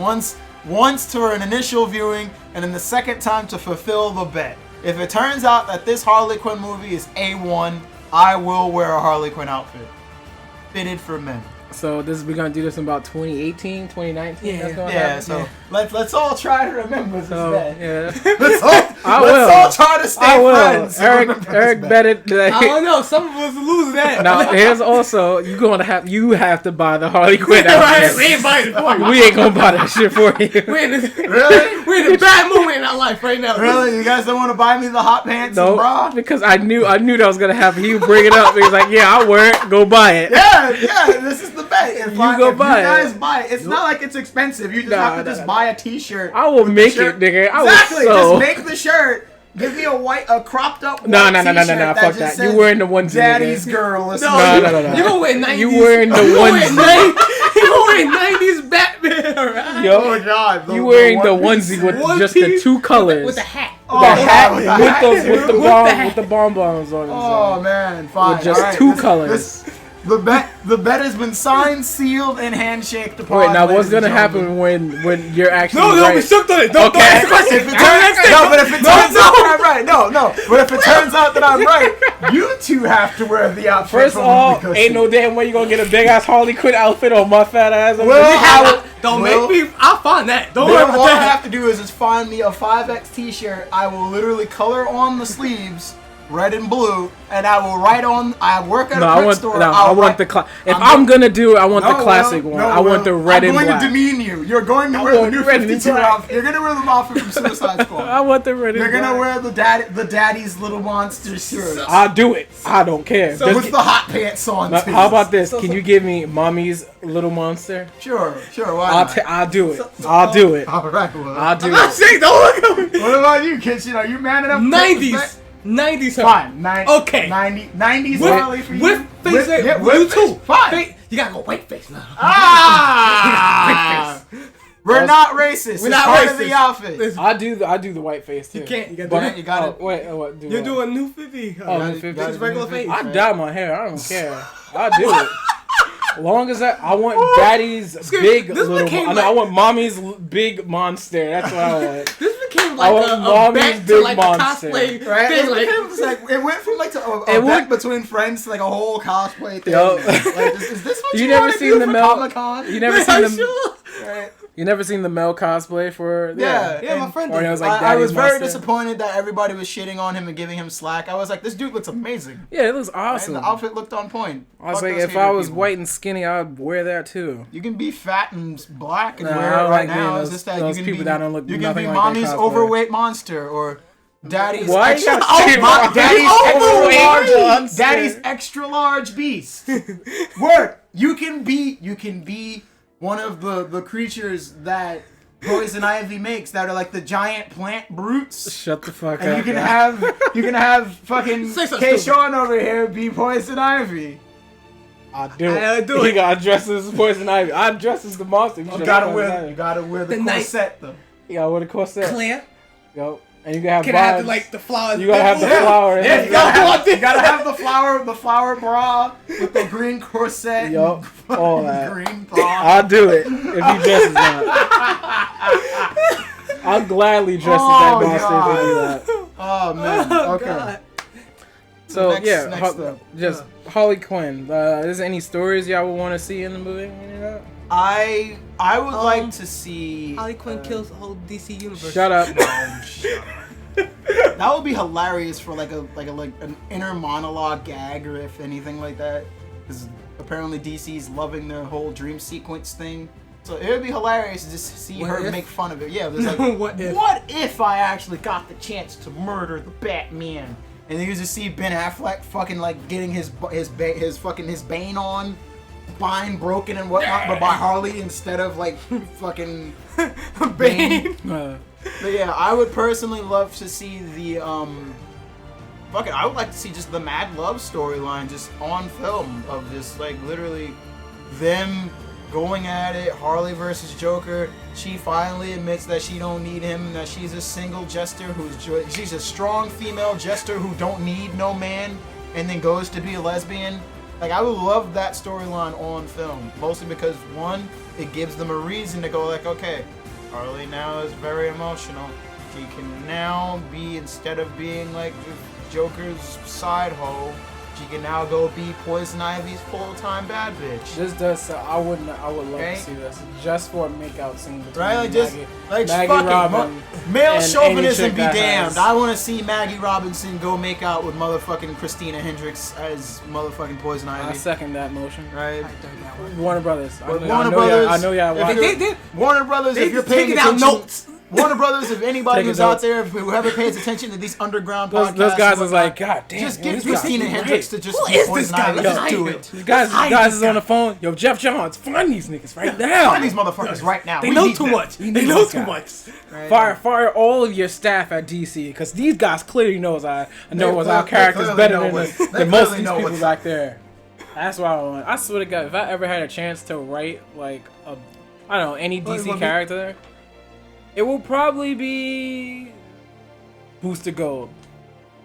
Once for an initial viewing, and then the second time to fulfill the bet. If it turns out that this Harley Quinn movie is A1, I will wear a Harley Quinn outfit. Fitted for men. So we're gonna do this in about 2018, 2019. Yeah, That's gonna Yeah, happen? so let's all try to remember this So, bet. yeah. Let's I let's will. all try to stay I will. friends. and remember this Eric bet. bet it. I don't know. Some of us lose that. Now here's also you have to buy the Harley Quinn Right, outfit. we ain't buying it for you. We ain't gonna buy that shit for you. We're in a, Really? we're in a bad moment in our life right now. Really? You guys don't want to buy me the hot pants No, and bra? because I knew that was gonna happen. He would bring it up. He was like, "Yeah, I'll wear it. Go buy it." Yeah, this is the bet. If go buy you guys it. buy it, it's not like it's expensive. You just Nah, have to nah, just nah. buy a T-shirt. I will with the make shirt. it, nigga. I will Exactly. sew. Just make the shirt. Give me a cropped up white No, T-shirt fuck just that. says You wearing the onesie, Daddy's nigga. girl or No, something. No. You gonna wear 90s? You wearing the You gonna wear onesie. You gonna wear 90s Batman around. Yo, Oh God! you wearing the onesie with just the two colors. With the hat. Oh, the hat with the hat. with the bonbons on it. Oh man, fine. With just All right, two colors. The bet has been signed, sealed, and handshaked upon. Wait, now what's ladies and gonna gentlemen. happen when you're actually No, right? we shook on it. Don't Okay. ask the question. If it turns, no, but if it turns out that I'm right, no. But if it turns out that I'm right, you two have to wear the outfit. First of from all, Because ain't no damn way you gonna get a big ass Harley Quinn outfit on my fat ass. Well, Don't Well, make me. I'll find that. Don't Then worry about all I that. have to do is just find me a 5X t-shirt. I will literally color on the sleeves, red and blue, and I will write on. I work at No, a I print want. store. No, I'll I want write- the. If I'm gonna do it, I want the classic one. I want the red I'm and going black. to demean you. You're going to I wear the want new red and 52 black. outfit. You're gonna wear the outfit from Suicide I Squad. want the red and You're gonna black. wear the daddy's little monster shirt I'll do it. I don't care. So Just with the hot pants on. Now, too. how about this? Can you give me mommy's little monster? Sure. Why not? I'll do it. I'll do it. All right. Well. I'll do I'm not it. saying. Don't look at me. What about you, kids? Are you man enough? 90s. Fine. Okay. 90s With- Harley for you. with face, yeah, you with too. Fine. You gotta go white face now. Ah! We're not racist. We're It's not part of the racist. outfit. Listen, I do the white face too. You can't. You gotta But- do that. You gotta- Oh, wait. What? Do You're what? doing new 50. Oh, gotta- new 50. gotta Just regular do face. I dye my hair. I don't care. I'll do it. Long as I want daddy's big this little. became I like- want mommy's big monster. That's what I want. This became I like want a mommy's back to big like monster. the cosplay Right? thing. It went from like a It bet went- between friends to like a whole cosplay thing. Yo. Like, is this what You you, never want to seen do the for Mel- Comic-Con? You never Man, seen I'm the. sure. Right. You never seen the Mel cosplay for? Yeah, Yeah, my and- friend Or did. it was like I was Daddy's very monster. disappointed that everybody was shitting on him and giving him slack. I was like, this dude looks amazing. Yeah, it looks And awesome. the outfit looked on point. I was Fuck like, those if hater I was people. white and skinny, I'd wear that too. You can be fat and black and Nah, wear I it don't right like now. being It's those- just that those you can people be, that don't look you can nothing be like that mommy's cosplay. overweight monster or daddy's Why you extra, gotta say my mommy? daddy's Overweight extra large monster. daddy's extra large beast. Word. You can be one of the creatures that Poison Ivy makes that are like the giant plant brutes. Shut the fuck And up. you can guy. have fucking Say something stupid. K-Sean over here be Poison Ivy. I'll do it. I'll do He it. got dressed as Poison Ivy. I dress as the monster. You gotta wear the The night- corset though. You gotta wear the corset. Claire, Yo. And you can have can I have vibes. like the flowers? You gotta have the Yeah. flower. Yeah, you gotta have the flower bra with the green corset. Yup, and all that. green thong. I'll do it if he dresses that. I'll gladly dress Oh, as that monster God. if you do that. Oh man. Okay. God. So Next- yeah, next up. just Harley Quinn. Is there any stories y'all would want to see in the movie? Any of that? I would like to see Harley Quinn kills the whole DC universe. Shut up. No, shut up. That would be hilarious for like an inner monologue gag or if anything like that. Because apparently DC's loving their whole dream sequence thing. So it would be hilarious to just see What her if? make fun of it. Yeah, there's like, What if? if I actually got the chance to murder the Batman? And then you just see Ben Affleck fucking like getting his Bane on, spine broken and whatnot, but by Harley instead of like fucking Bane. But yeah, I would personally love to see the I would like to see just the Mad Love storyline just on film of just like literally them going at it, Harley versus Joker. She finally admits that she don't need him, that she's a single jester she's a strong female jester who don't need no man, and then goes to be a lesbian. Like I would love that storyline on film, mostly because one, it gives them a reason to go like, okay, Harley now is very emotional. She can now be, instead of being like Joker's side hoe, she can now go be Poison Ivy's full-time bad bitch. This does. I would love Okay. to see this just for a makeout scene between Right, like just Maggie fuck it. Robin. Male and chauvinism any be chick that damned. has- I want to see Maggie Robinson go make out with motherfucking Christina Hendricks as motherfucking Poison I Ivy. second that motion. Right. Warner Brothers. Warner Brothers. I know y'all if watch you're- it. They- Warner Brothers, they if you're just paying taking out attention. notes. Warner Brothers, if anybody Taking who's out notes. there, whoever pays attention to these underground Those podcasts, guys and is like, whatnot, God damn. just yo, get this guy Christina is Hendricks great. to just Who be is this Poison guy? Ivy. Let's Just hide do him. it. These guys Hide is this on guy. the phone. Yo, Jeff Johns, find these niggas right now. Find these motherfuckers right now. They We know need too them. much. We They need know these too guys. much. Right. Fire all of your staff at DC because these guys clearly knows our They characters clearly better know than, what- the, they than most of clearly these know people what's- back there. That's what I want. I swear to God, if I ever had a chance to write like I don't know, any Oh, it DC would be- character, it will probably be Booster Gold.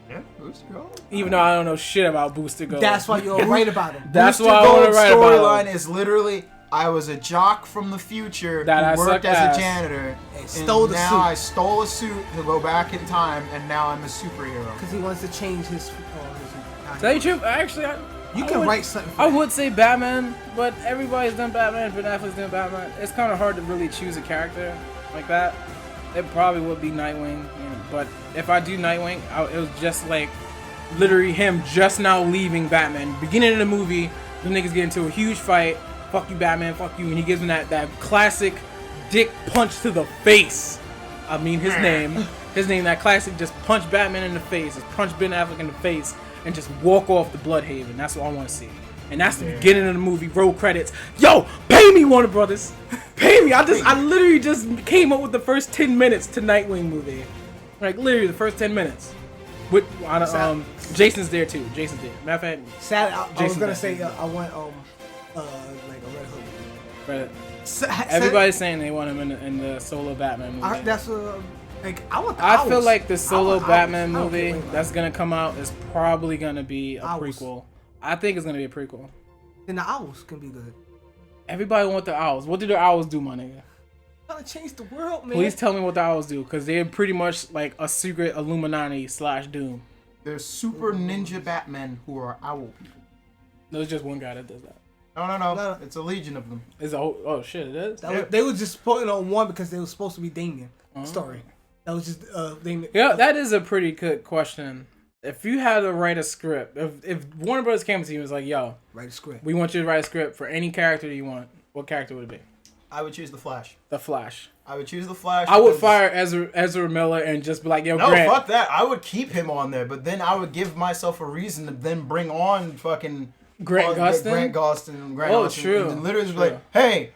Yeah, Booster Gold. Even though I don't know shit about Booster Gold. That's why you're right about him. That's Booster why I want to Gold's write about storyline it. is literally, I was a jock from the future That I who worked suck as ass. a janitor, And stole the now suit. I stole a suit to go back in time, and now I'm a superhero. Because he wants to change his. Tell you the truth, actually, You I can would- write something. For I that. would say Batman, but everybody's done Batman. Ben Affleck's done Batman. It's kind of hard to really choose a character like that. It probably would be Nightwing, you know, but if I do Nightwing, it was just like literally him just now leaving Batman. Beginning of the movie, the niggas get into a huge fight. Fuck you, Batman. Fuck you, and he gives him that classic dick punch to the face. I mean his name, that classic just punch Batman in the face, just punch Ben Affleck in the face, and just walk off the Bloodhaven. That's what I want to see. And that's the beginning of the movie. Roll credits. Yo, pay me, Warner Brothers. Pay me. I literally just came up with the first 10 minutes to Nightwing movie. Like literally the first 10 minutes. With Jason's there too. Jason's there. Matter of fact, Sad. I was Jason gonna Statham. say I want like a Red Hood. but Sa- everybody's saying they want him in the solo Batman movie. That's like I want. The I owls. feel like the I solo want Batman owls. I don't movie care what that's gonna come out is probably gonna be a Owls. prequel. I think it's gonna be a prequel. then the owls can be good. Everybody want the owls. What do the owls do, my nigga? Trying to change the world, man. Please tell me what the owls do, because they're pretty much like a secret Illuminati / Doom. There's super ninja Batmen who are owl people. There's just one guy that does that. No. It's a legion of them. It's a whole, oh shit, it is? They were just putting on one because they were supposed to be Damien story. That was just Damien. Yeah, that is a pretty good question. If you had to write a script, if Warner Brothers came to you and was like, yo, Write a script. we want you to write a script for any character you want, what character would it be? I would choose the Flash. The Flash. I would choose the Flash. I would because- fire Ezra Miller and just be like, yo, No, Grant. fuck that. I would keep him on there, but then I would give myself a reason to then bring on fucking Grant Gustin? Grant Gustin. Oh, true. And literally just be True. like, hey,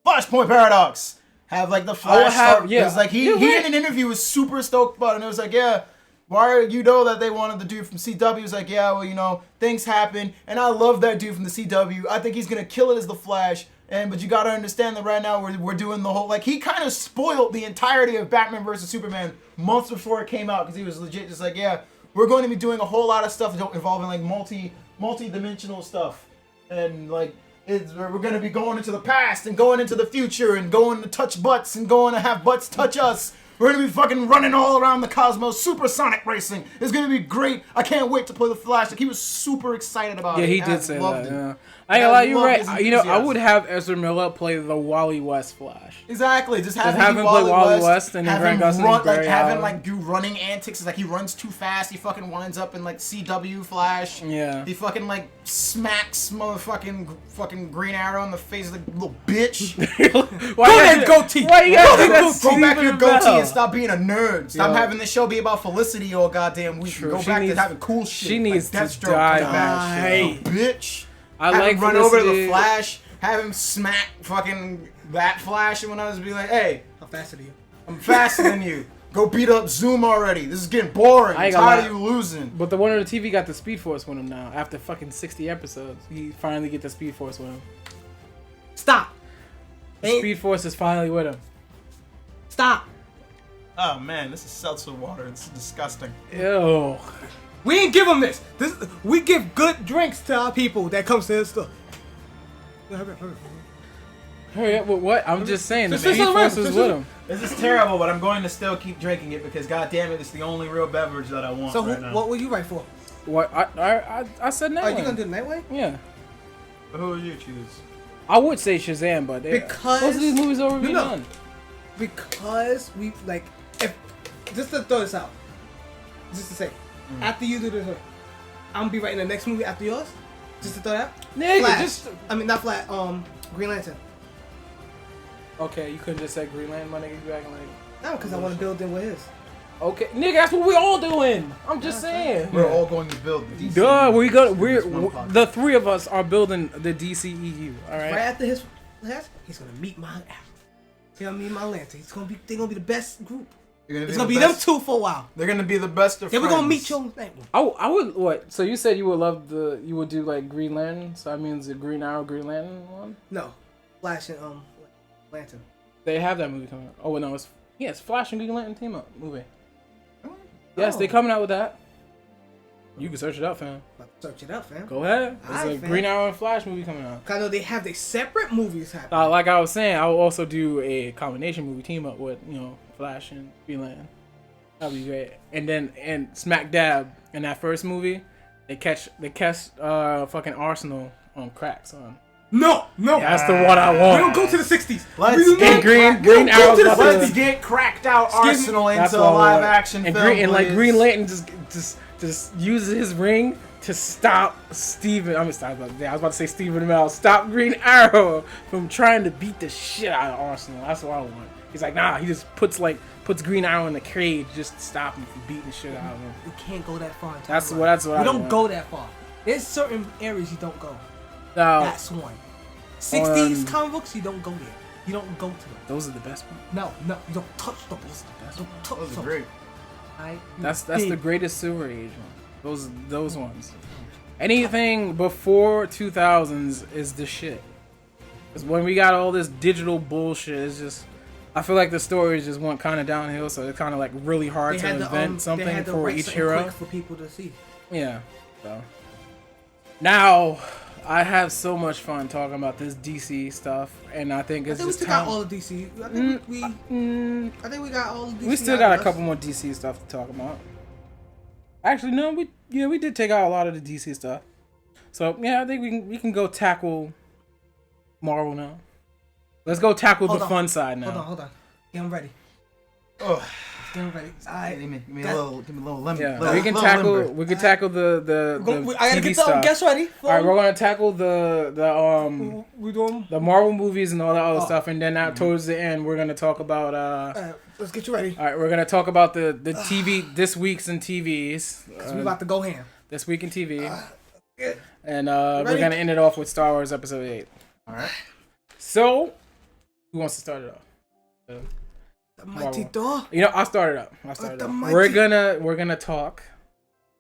Flashpoint Paradox. Have like the would Flash have- start. yeah. Because like he You're in an interview was super stoked about it, and it was like, yeah. Why you know that they wanted the dude from CW? Was like, yeah, well, you know, things happen, and I love that dude from the CW. I think he's gonna kill it as the Flash. But you gotta understand that right now we're doing the whole, like, he kind of spoiled the entirety of Batman vs Superman months before it came out, because he was legit just like, yeah, we're going to be doing a whole lot of stuff involving like multi-dimensional stuff, and like we're going to be going into the past and going into the future and going to touch butts and going to have butts touch us. We're going to be fucking running all around the cosmos, supersonic racing. It's going to be great. I can't wait to play the Flash. Like, he was super excited about Yeah, it. he and I did say loved that. it. Yeah. I ain't gonna lie, you're loved his right. You know, I enthusiasm. would have Ezra Miller play the Wally West Flash. Exactly. Just have have him him be play Wally Wally West, West and then have Grant him Gustin run, is Barry like have him Allen. like do running antics. It's like he runs too fast. He fucking winds up in like CW Flash. Yeah. He fucking like smacks fucking Green Arrow in the face like little bitch. Why Go you ahead, gotta- goatee. Why you gotta do that? Go back to your Stephen goatee Bell? and stop being a nerd. Stop Yeah. having this show be about Felicity all goddamn week. True. Go She back needs- to having cool shit. she needs to like Deathstroke die, coming man. back. Little bitch. I Have like him run over to the Felicity. Flash. Have him smack fucking that Flash, and when I was be like, hey. How fast are you? I'm faster than you. Go beat up Zoom already. This is getting boring. I I'm ain't gonna tired of lie. you losing. But the one on the TV got the Speed Force with him now. After fucking 60 episodes, he finally get the Speed Force with him. Stop. The Ain't- Speed Force is finally with him. Stop. Oh man, this is seltzer water. It's disgusting. Ew. We ain't give them this. We give good drinks to our people that comes to this stuff. Hurry up with what? I'm just saying, the Just Speed listen Force around. is Just with him. This is terrible, but I'm going to still keep drinking it because goddamn it, it's the only real beverage that I want So right now. what will you write for? What? I said Are you Nightwing. gonna do the Nightway? Yeah. Who would you choose? I would say Shazam, but Because- most of these movies already No. done. Because we like, if just to throw this out, just to say, after you do this, I'm gonna be writing the next movie after yours. Just to throw that. Nigga, Flash. just I mean, not Flash. Green Lantern. okay. You couldn't just say Green Lantern, my nigga. You acting like No, because I want to build in with his. okay, nigga. That's what we all doing. I'm just saying. We're all going to build the DC. Duh, We're we're one podcast. the three of us are building the DCEU. All Right right. after his Flash, he's gonna meet my. He's gonna meet my Lantern. They're gonna be the best group. You're It's the gonna be them best- two for a while. They're gonna be the best of Then we're friends. gonna meet your Nightwing. I would what? So you said you would love you would do like Green Lantern. So that means the Green Arrow, Green Lantern one. No, Flash and Lantern. They have that movie coming out. Oh no, it's Flash and Green Lantern team up movie. Really? Yes, Oh. they coming out with that. You can search it up, fam. About to search it up, fam. Go ahead. There's Alright, a fam. Green Arrow and Flash movie coming out. I know they have their separate movies happening. Like I was saying, I will also do a combination movie team up with Flash and Green Lantern. That'd be great. And then smack dab in that first movie, they catch fucking Arsenal on crack, son. No. That's the one I We want. don't go to the 60s. Let's We do get not- Green we don't go Arrow's to the about to- 60s. Let's get cracked out Arsenal That's into a all I live want. action and film. Like please. Green Lantern just uses his ring to stop Steven. I was about to say Stephen Amell. Stop Green Arrow from trying to beat the shit out of Arsenal. That's what I want. He's like, nah. He just puts Green Arrow in the cage just to stop him from beating the shit out of him. We can't go that far. That's what I We don't want. go that far. There's certain areas you don't go. Now, That's one. 60s comic books, you don't go there. You don't go to them. those are the best ones. No, you don't touch those. Don't touch Those those. are great. Alright? That's the greatest Silver Age one. Those ones. Anything before 2000s is the shit. Because when we got all this digital bullshit, it's just. I feel like the stories just went kind of downhill, so it's kind of like really hard to invent something for each hero. For people to see. Yeah. So now I have so much fun talking about this DC stuff, and I think I it's think we just still time. got all of DC. I think I think we got all of DC. We still got a out of couple us. more DC stuff to talk about. Actually, no, we did take out a lot of the DC stuff. So yeah, I think we can go tackle Marvel now. Let's go tackle the fun side now. Hold on. Get him ready. Oh, Get him ready. Alright. give me a little limit. Yeah, we can tackle the I gotta TV get the stuff. guest ready. All right, we're gonna tackle the We doing. the Marvel movies and all that other stuff, and then towards the end we're gonna talk about Let's get you ready. all right, we're gonna talk about the TV this week's in TVs. Cause we about to go ham. This week in TV, Yeah. and Ready? we're gonna end it off with Star Wars Episode 8. All right. So, who wants to start it off? The mighty Thor. I'll start it up. The We're mighty- gonna talk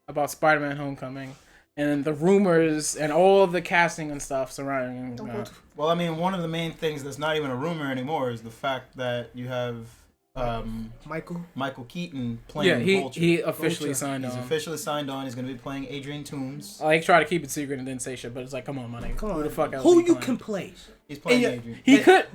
about Spider-Man: Homecoming and the rumors and all of the casting and stuff surrounding. Well, I mean, one of the main things that's not even a rumor anymore is the fact that you have Michael Keaton playing Vulture. he officially Vulture. signed He's on. officially signed on. He's going to be playing Adrian Toomes. I try to keep it secret and didn't say shit, but it's like, come on, my nigga. Come Who on. the fuck else? Who he you playing? can play? He's playing And Adrian. He could.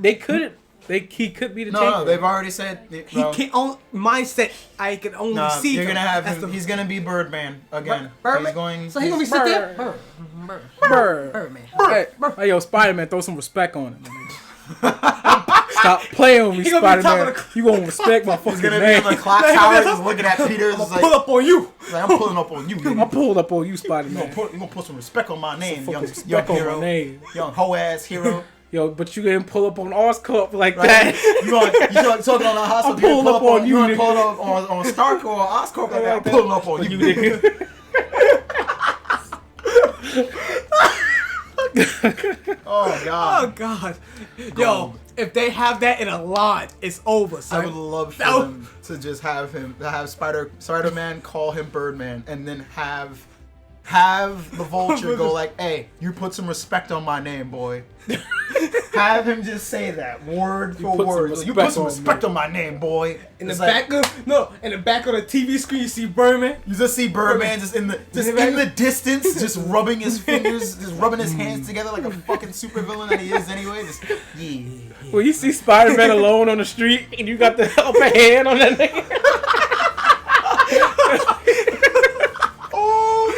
He could be the No, Taker. they've already said. He can only mindset. I can only see. You're gonna have That's him. the- He's gonna be Birdman again. Birdman? He's going. So he gonna be sit there. Birdman. Hey, yo, Spider-Man, throw some respect on it. Stop playing with me, He gonna be top Spider-Man. of the- You won't respect my He's fucking gonna be name. in the clock tower, just looking at Peter. I'm Just gonna pull up on you. like, I'm pulling up on you. I'm Nigga. pulling up on you, You Spider-Man. gonna put some respect on my name, young Respect on my hero, name. young hoe ass hero. Yo, but you didn't pull up on Oscorp like Right? that. You talking on the hospital? I'm pulling up on you, You pull up on Stark or Oscorp like that? I'm pulling up on you, nigga. Oh Oh God. God. Yo, if they have that in a lot, it's over. Son. I would love for No. them to just have Spider-Man call him Birdman, and then have the Vulture go like, "Hey, you put some respect on my name, boy." Have him just say that word for put some word. You put some respect respect on my name, boy. In the It's back of in the back of the TV screen, you see Birdman. you just see Birdman just in the distance, just rubbing his fingers, just rubbing his hands together like a fucking supervillain that he is anyway. Just Well, you see Spider-Man alone on the street, and you got the upper hand on that nigga. Oh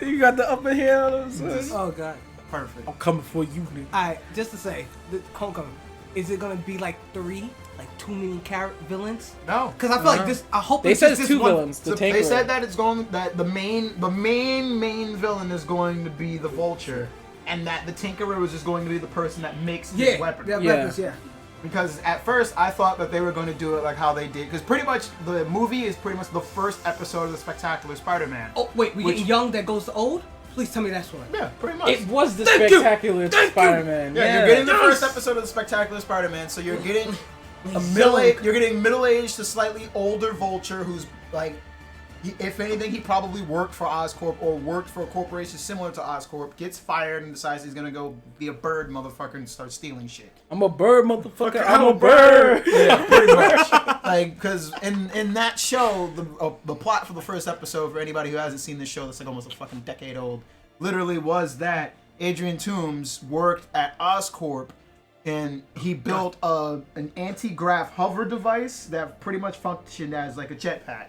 God! You got the upper hand on him. Oh God. Perfect. I'm coming for you, nigga. Alright, just to say, the Homecoming, is it gonna be like three, like too many villains? No, Because I feel like this. I hope They it's said just it's this two one. villains. The So Taker. they said that it's going that the main villain is going to be the Vulture, and that the Tinkerer was just going to be the person that makes his weapon. Yeah, Yeah. weapons, yeah. Because at first I thought that they were going to do it like how they did, because pretty much the movie is pretty much the first episode of the Spectacular Spider-Man. Oh wait, we Which- getting young that goes to old? Please tell me that's one. Yeah, pretty much. It was the Thank you. spectacular Thank you. Spider-Man. Yeah, you're getting the first episode of the Spectacular Spider-Man, so you're getting you're getting middle-aged to slightly older Vulture who's like if anything, he probably worked for Oscorp or worked for a corporation similar to Oscorp, gets fired and decides he's gonna go be a bird motherfucker and start stealing shit. I'm a bird, motherfucker. I'm a bird. Yeah, pretty much. Like, because in that show, the plot for the first episode, for anybody who hasn't seen this show that's like almost a fucking decade old, literally was that Adrian Toomes worked at Oscorp and he built an anti-grav hover device that pretty much functioned as like a jetpack.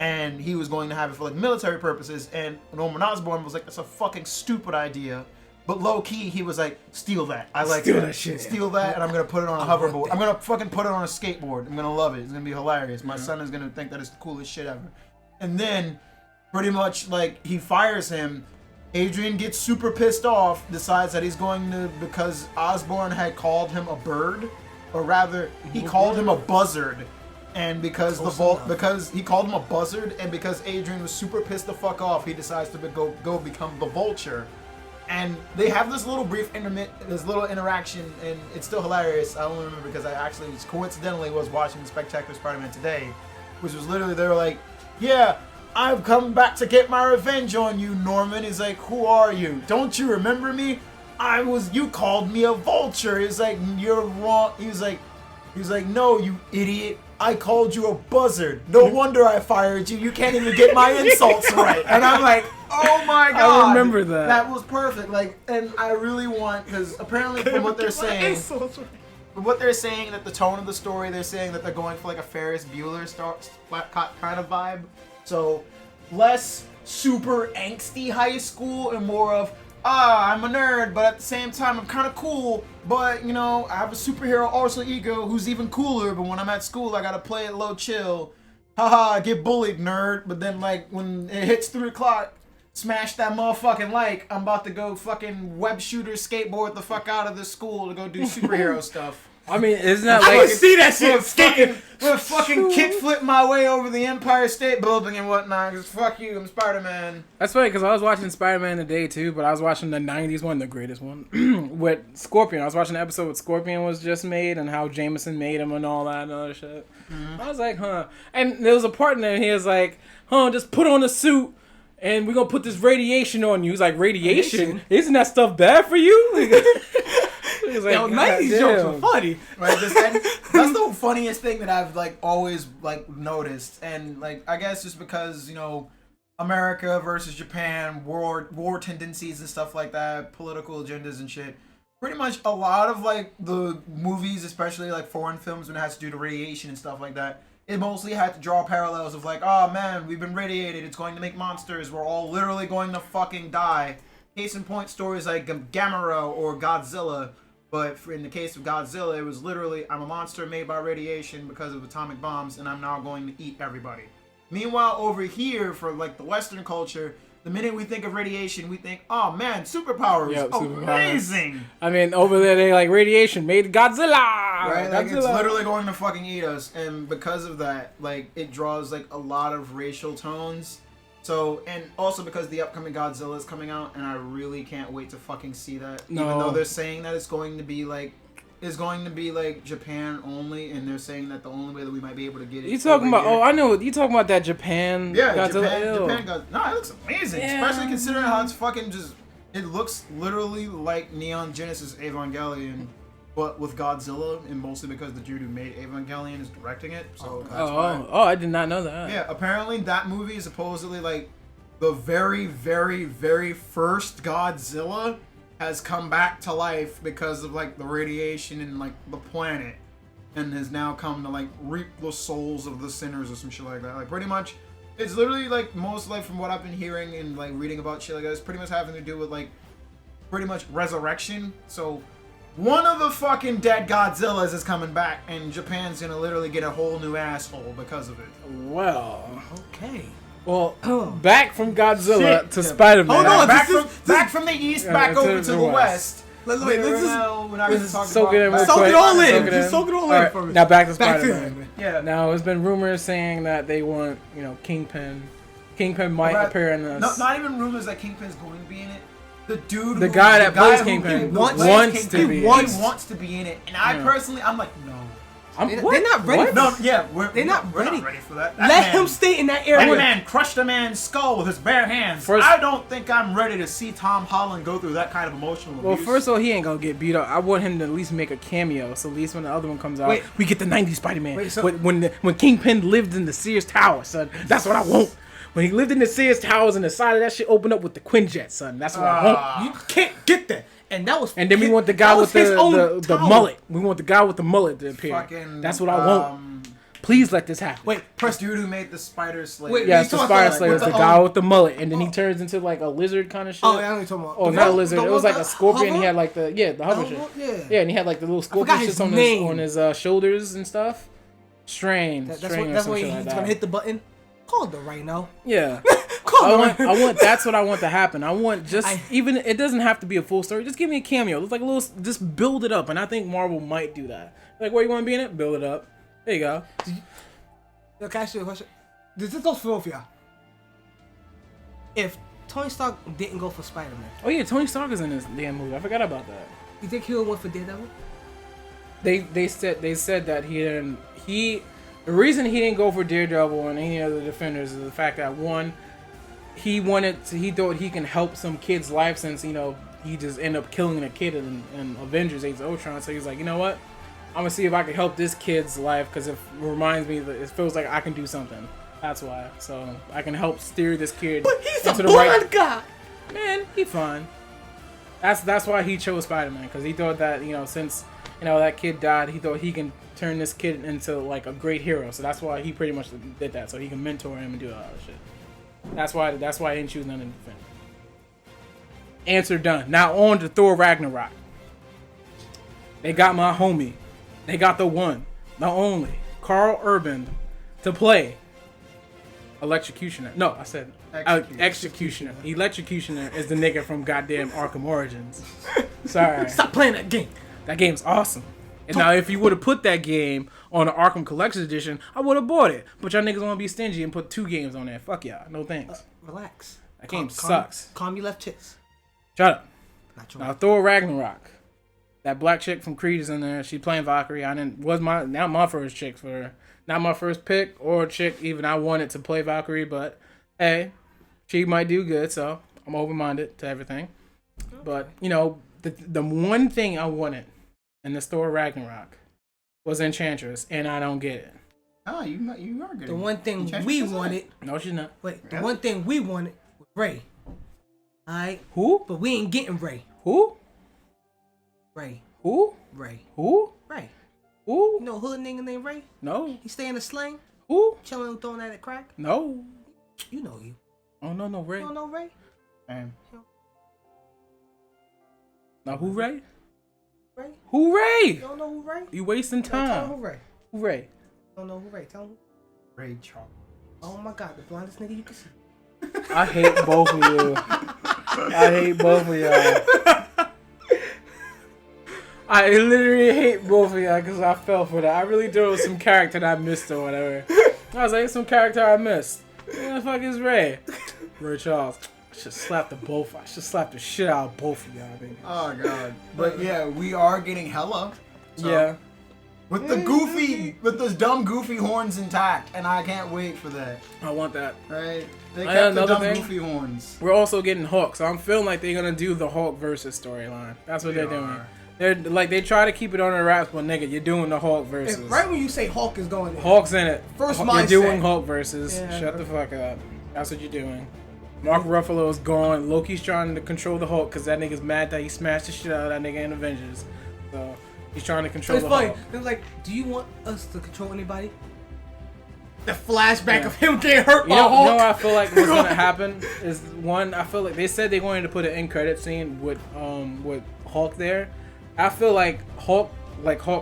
And he was going to have it for like military purposes, and Norman Osborn was like, that's a fucking stupid idea. But low-key, he was like, steal that. I like that shit. Steal that, and I'm going to put it on a hoverboard. I'm going to fucking put it on a skateboard. I'm going to love it. It's going to be hilarious. My son is going to think that it's the coolest shit ever. And then, pretty much, like, he fires him. Adrian gets super pissed off, decides that he's going to, because Osborn had called him a bird, or rather, he called him a buzzard. And because because he called him a buzzard, and because Adrian was super pissed the fuck off, he decides to go become the Vulture. And they have this little brief interaction, and it's still hilarious. I only remember because I actually coincidentally was watching Spectacular Spider-Man today, which was literally, they were like, yeah, I've come back to get my revenge on you, Norman. He's like, who are you? Don't you remember me? You called me a Vulture. He's like, you're wrong. He was like, no, you idiot. I called you a buzzard. No wonder I fired you. You can't even get my insults right. And I'm like, oh my god. I remember that. That was perfect. Like, and I really want, because apparently from what they're saying, that the tone of the story, they're saying that they're going for like a Ferris Bueller kind of vibe. So less super angsty high school and more of, I'm a nerd, but at the same time, I'm kind of cool. But, you know, I have a superhero alter ego who's even cooler. But when I'm at school, I gotta play it low chill. Haha, I get bullied, nerd. But then, like, when it hits 3 o'clock, smash that motherfucking like. I'm about to go fucking web shooter skateboard the fuck out of the school to go do superhero stuff. I mean, isn't that I like... see that shit skating. We'll fucking kickflip my way over the Empire State Building and whatnot. Cause fuck you, I'm Spider-Man. That's funny, because I was watching Spider-Man today, too, but I was watching the 90s one, the greatest one, with Scorpion. I was watching the episode with Scorpion was just made and how Jameson made him and all that and other shit. I was like, huh. And there was a part in there, and he was like, just put on a suit, and we're going to put this radiation on you. He's like, radiation? Isn't that stuff bad for you? Like, yo, 90s jokes were funny. Right? That's the funniest thing that I've like always like noticed. And like, I guess just because, you know, America versus Japan, war tendencies and stuff like that, political agendas and shit. Pretty much a lot of like the movies, especially like foreign films when it has to do to radiation and stuff like that, it mostly had to draw parallels of like, oh man, we've been radiated, it's going to make monsters, we're all literally going to fucking die. Case in point, stories like Gamera or Godzilla. But in the case of Godzilla, it was literally, I'm a monster made by radiation because of atomic bombs, and I'm now going to eat everybody. Meanwhile, over here, for like the Western culture, the minute we think of radiation, we think, oh man, superpowers, amazing! I mean, over there, they like, radiation made Godzilla! Right? Like, Godzilla. it's literally going to fucking eat us, and because of that, like, it draws like a lot of racial tones. So, and also because the upcoming Godzilla is coming out, and I really can't wait to fucking see that. No. Even though they're saying that it's going to be like Japan only, and they're saying that the only way that we might be able to get it. You talking about? Here, I know. You talking about that Japan? Yeah, Godzilla? Japan Godzilla. No, it looks amazing, especially considering how it's fucking just. It looks literally like Neon Genesis Evangelion, but with Godzilla, and mostly because the dude who made Evangelion is directing it. So that's why. I did not know that. Yeah, apparently that movie is supposedly like the very, very, very first Godzilla has come back to life because of like the radiation and like the planet, and has now come to like reap the souls of the sinners or some shit like that. Like pretty much, it's literally like most like from what I've been hearing and like reading about shit like that, it's pretty much having to do with like pretty much resurrection. So one of the fucking dead Godzillas is coming back, and Japan's gonna literally get a whole new asshole because of it. Well, Okay. well, back from Godzilla to Spider-Man. Hold on, Back from the east, back over to the west. Wait, We're not gonna talk soak it in about real Soak quick. it all in. Soak it Just soak it all in Alright, for me. now back to Back to Spider-Man. Yeah. Now, there's been rumors saying that they want, Kingpin. Kingpin might appear in this. No, not even rumors that Kingpin's going to be in it. The guy that plays Kingpin wants to be. He wants to be in it, and I personally, I'm like, no. They're not ready. What? No, yeah, They're not we're ready. not ready for that. Let him stay in that area. That man crushed a man's skull with his bare hands. I don't think I'm ready to see Tom Holland go through that kind of emotional abuse. Well, first of all, he ain't gonna get beat up. I want him to at least make a cameo, so at least when the other one comes out, we get the '90s Spider-Man. When Kingpin lived in the Sears Tower, son, that's what I want. When he lived in the Sears Towers and the side of that shit opened up with the Quinjet, son, that's what I want. You can't get that. And that was. And then we want the guy with the mullet. We want the guy with the mullet to appear. That's what I want. Please let this happen. Wait, press dude who made the Spider Slayer. Yeah, it's the Spider Slayer. It's the guy with the mullet, and then he turns into like a lizard kind of shit. Oh, yeah, I know what you're talking about. Oh, not a lizard. It was like a scorpion. He had like the hover shit. Yeah, and he had like the little scorpion shit on his shoulders and stuff. Strain. That's why he's gonna hit the button. Call the Rhino. Yeah. I want. That's what I want to happen. I want even. It doesn't have to be a full story. Just give me a cameo. It's like a little. Just build it up, and I think Marvel might do that. Like, where you want to be in it? Build it up. There you go. Can I ask you a question? This goes for both of y'all. If Tony Stark didn't go for Spider-Man, oh yeah, Tony Stark is in this damn movie. I forgot about that. you think he would went for Daredevil? They said that he didn't. The reason he didn't go for Daredevil and any other Defenders is the fact that one, he thought he can help some kid's life since he just ended up killing a kid in Avengers Age of Ultron. So he's like, you know what? I'm gonna see if I can help this kid's life because it reminds me that it feels like I can do something. That's why. So I can help steer this kid. But he's into a the right guy. Man, he fine. That's why he chose Spider-Man, because he thought that since that kid died, he thought he can turn this kid into like a great hero. So that's why he pretty much did that, so he can mentor him and do all that shit. That's why I didn't choose none of the Defenders. Answer done. Now on to Thor Ragnarok. They got my homie. They got the one, the only, Carl Urban, to play Electrocutioner. No, I said Executioner. Electrocutioner is the nigga from goddamn Arkham Origins. Sorry. Stop playing that game. That game's awesome. And now, if you would have put that game on the Arkham Collection Edition, I would have bought it. But y'all niggas want to be stingy and put 2 games on there. Fuck y'all. No thanks. Relax. That game sucks. Calm your left chicks. Shut up. Not Now, Thor Ragnarok. That black chick from Creed is in there. She playing Valkyrie. Not my first chick not my first pick or chick even. I wanted to play Valkyrie, but hey, she might do good. So I'm open-minded to everything. But the one thing I wanted in this Thor Ragnarok was Enchantress, and I don't get it. Oh, you are good. The one thing we wanted. No, she's not. Wait, the one thing we wanted was Ray. Alright. Who? But we ain't getting Ray. Who? Ray. Who? Ray. Who? Ray. Who? You know a hood nigga named Ray? No. He stay in the sling? Who? Chilling, throwing that at crack? No. You know you. Oh no, Ray. You don't know Ray? Now who Ray? Ray? Who Ray? You don't know who Ray? You wasting Tell him time. who Ray. Who Ray? You don't know who Ray. Tell him who. Ray Charles. Oh my god, the blondest nigga you can see. I hate both of you. I hate both of y'all. I literally hate both of y'all because I fell for that. I really thought it was some character that I missed or whatever. I was like, some character I missed. Who the fuck is Ray? Ray Charles. I should slap the shit out of both of y'all, baby. Oh god. But yeah, we are getting Hella. So. Yeah. With those dumb goofy horns intact, and I can't wait for that. I want that. Right? They kept the dumb thing. goofy horns. We're also getting Hulk, so I'm feeling like they're gonna do the Hulk versus storyline. That's what they're doing. They're like, they try to keep it on the wraps, but nigga, you're doing the Hulk versus. And right when you say Hulk is going in. Hulk's in it. First You're mindset. doing Hulk versus. Yeah, Shut the fuck up. That's what you're doing. Mark Ruffalo's gone. Loki's trying to control the Hulk because that nigga's mad that he smashed the shit out of that nigga in Avengers. So he's trying to control It's the funny. Hulk. It was like, do you want us to control anybody? The flashback of him getting hurt by Hulk. You know what I feel like what's gonna happen is one. I feel like they said they wanted to put an end credit scene with Hulk there. I feel like Hulk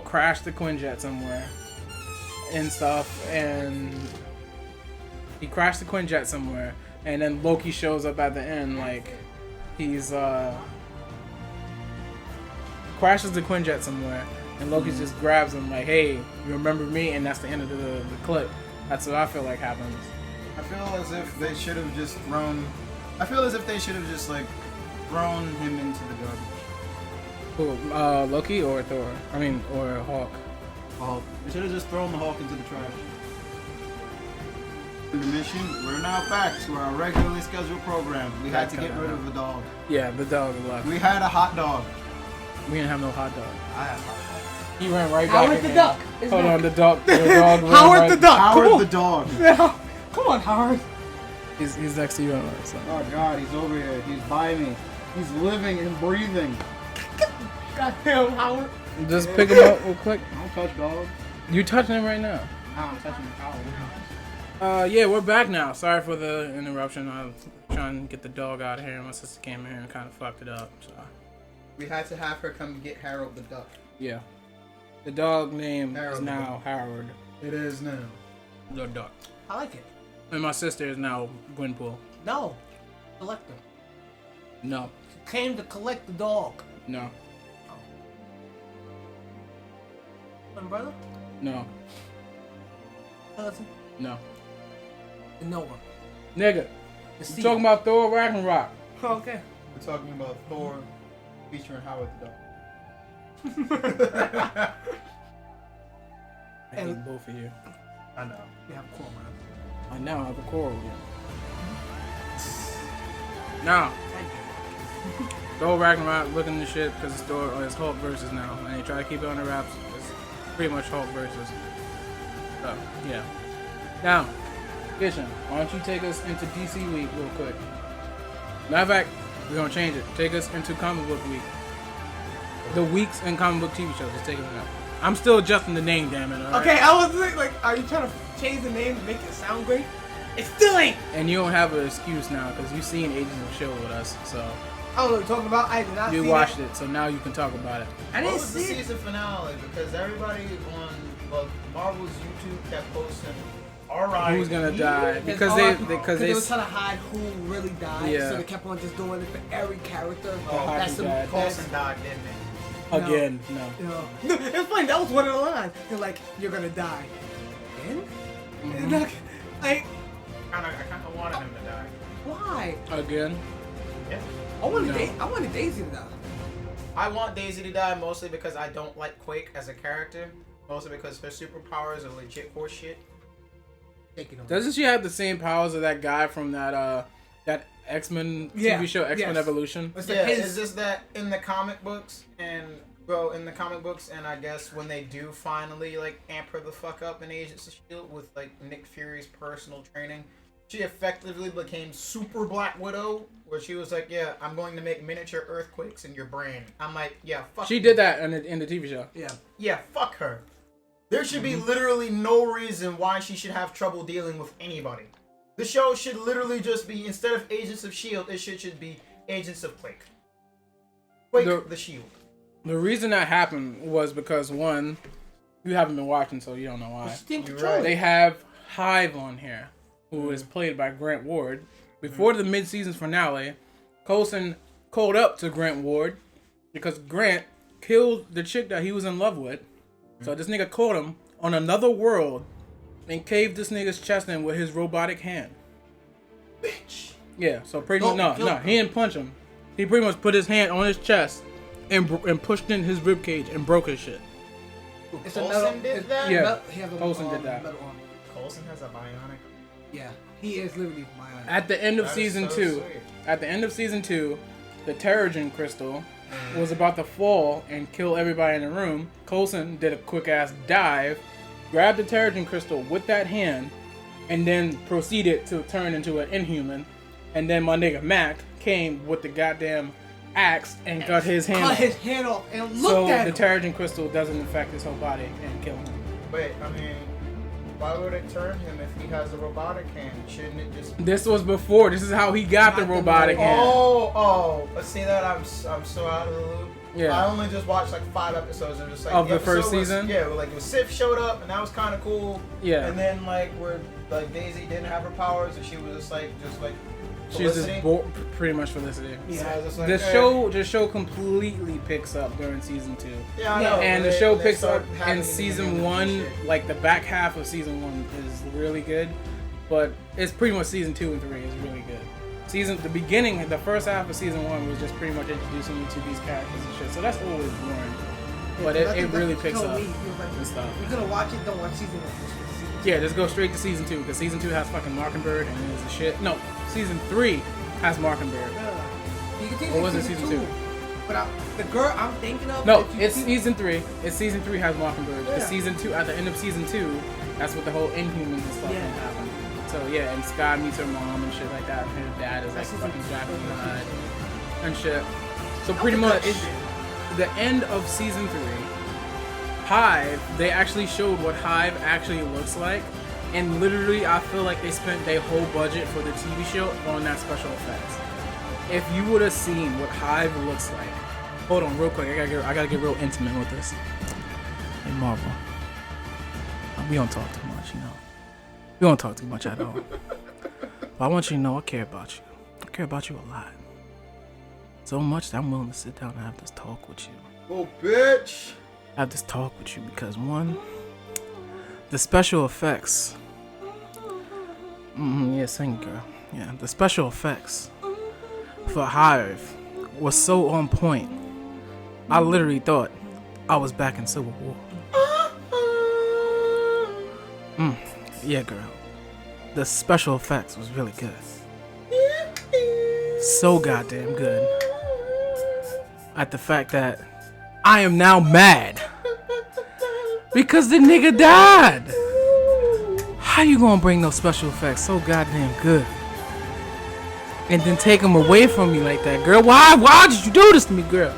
crashed the Quinjet somewhere and stuff, and he crashed the Quinjet somewhere, and then Loki shows up at the end like he's crashes the Quinjet somewhere, and Loki just grabs him like, "Hey, you remember me?" And that's the end of the clip. That's what I feel like happens. I feel as if they should have just thrown. I feel as if they should have just like thrown him into the garbage. Who, Loki or Thor? I mean, or Hulk? Hulk. They should have just thrown the Hulk into the trash. Intermission. We're now back to our regularly scheduled program. We had to get rid of the dog. Yeah, the dog left. We had a hot dog. We didn't have no hot dog. I had a hot dog. He ran right back. Howard in the there. Duck. is Hold back. on, the dog. The dog ran Howard right- the Duck. Howard Come the on. dog. Come on, Howard. He's next to you. So. Oh God, he's over here. He's by me. He's living and breathing. Goddamn, Howard. Just pick him up real quick. I don't touch dogs. You touching him right now? I'm touching the cow. Yeah, we're back now. Sorry for the interruption. I was trying to get the dog out of here. My sister came in here and kind of fucked it up. So We had to have her come get Harold the duck. yeah, the dog name Harold is the now duck. Howard It is now. the duck, I like it. and my sister is now Gwenpool. No. Collector. No, She came to collect the dog. no, My brother? no, Cousin? no, No one. nigga. The You talking about Thor Ragnarok? Okay. We're talking about Thor featuring Howard the duck. I hate both of you. I know. We have a call, man. I now have a quarrel with you. Now, Thor Ragnarok looking the shit because it's Thor or it's Hulk versus now, and they try to keep it on the wraps. It's pretty much Hulk versus. So yeah. Now, Kishan, why don't you take us into DC week real quick? Matter of fact, we're gonna change it. Take us into comic book week. The weeks in comic book TV shows. Just take it out. I'm still adjusting the name, damn it. All right? Okay, I was like, are you trying to change the name to make it sound great? It still ain't. And you don't have an excuse now because you've seen Agents of S.H.I.E.L.D. with us, so I don't know what you're talking about. I did not you see watched that. it, so now you can talk about it. I What didn't was the see it. season finale? Because everybody on Marvel's YouTube kept posting, alright. Who's gonna die? Because Because they they were trying to hide who really died, Yeah. so they kept on just doing it for every character. Oh, that's who the died. Coulson died, didn't it? again no. You know, no, it's funny. That was one of the lines. They're like, "You're gonna die." Again? And like, I kind of wanted him to die. why? Again. Yeah. I wanted No. I wanted Daisy to die. I want Daisy to die mostly because I don't like Quake as a character. Mostly because her superpowers are legit horse shit. Take it on. Doesn't she have the same powers of that guy from that X-Men Yeah, TV show, X-Men yes. Evolution? It's Yeah, like his, it's just that in the comic books and I guess when they do finally like amp her the fuck up in Agents of S.H.I.E.L.D. with like Nick Fury's personal training, she effectively became Super Black Widow, where she was like, "Yeah, I'm going to make miniature earthquakes in your brain." I'm like, "Yeah, fuck." She you. did that in the TV show. yeah. Yeah, fuck her. There should be literally no reason why she should have trouble dealing with anybody. The show should literally just be, instead of Agents of S.H.I.E.L.D., it should be Agents of Quake. Quake the Shield. The reason that happened was because one, you haven't been watching, so you don't know why. She didn't You're control right. it. They have Hive on here, who is played by Grant Ward. Before the mid-season finale, Coulson called up to Grant Ward because Grant killed the chick that he was in love with. So this nigga caught him on another world and caved this nigga's chest in with his robotic hand. Bitch. Yeah, so pretty much Don't kill no, him. he didn't punch him. He pretty much put his hand on his chest and pushed in his rib cage and broke his shit. It's Coulson did that? Yeah. He has a Coulson did that. metal arm. Coulson has a bionic. Yeah, he is literally bionic. At the end of That is season so 2, sweet. at the end of season 2, the Terrigen crystal was about to fall and kill everybody in the room. Coulson did a quick ass dive, grabbed the Terrigen crystal with that hand, and then proceeded to turn into an Inhuman. And then my nigga Mac came with the goddamn axe and cut his hand Cut off. his hand off and So looked at the him. Terrigen crystal doesn't affect his whole body and kill him. Wait, I mean, why would it turn him if he has a robotic hand? Shouldn't it just... This was before. This is how he got the Not the robotic robotic- hand. Oh, but see that I'm so out of the loop. Yeah. I only just watched like 5 episodes and just like Of the episode first was- season? Yeah, like Sif showed up and that was kind of cool. Yeah. And then like where like Daisy didn't have her powers and she was just like She's Felicity. just pretty much Felicity. So I was just like, The eh. show completely picks up during season 2. Yeah, I know. And the They- show they picks start up having in to do season the 1, shit. like the back half of season 1 is really good, but it's pretty much season 2 and 3 is really good. The beginning, the first half of season 1 was just pretty much introducing you to these characters and shit, so that's always boring. but I think it really that's what picks you up told me. You was like, and stuff. if you're gonna watch it, don't watch season 1. Just watch season 2. Yeah, just go straight to season 2 because season 2 has fucking Mockingbird and it's the shit. No, season 3 has Mockingbird. You can take Or was it season 2? But the girl I'm thinking of. No, if you it's keep- season 3. It's season 3 has Mockingbird. Because Yeah. season 2, at the end of season 2, that's what the whole Inhumans and stuff Yeah. happened. So yeah, and Sky meets her mom and shit like that. Her dad is like That's fucking season Japanese 2. died and shit. So pretty That was a much good ending. the end of season 3, Hive, they actually showed what Hive actually looks like. And literally, I feel like they spent their whole budget for the TV show on that special effects. If you would have seen what Hive looks like, hold on, real quick. I gotta get real intimate with this. Hey Marvel, we don't talk too much, you know. We don't talk too much at all. But I want you to know I care about you. I care about you a lot. So much that I'm willing to sit down and have this talk with you. Oh, bitch. Have this talk with you because one, the special effects. Yeah, sing girl. Yeah, the special effects for Hive was so on point. I literally thought I was back in Civil War. Yeah, girl. The special effects was really good. So goddamn good. At the fact that I am now mad because the nigga died. How you gonna bring those special effects so goddamn good and then take them away from me like that, girl? Why did you do this to me, girl?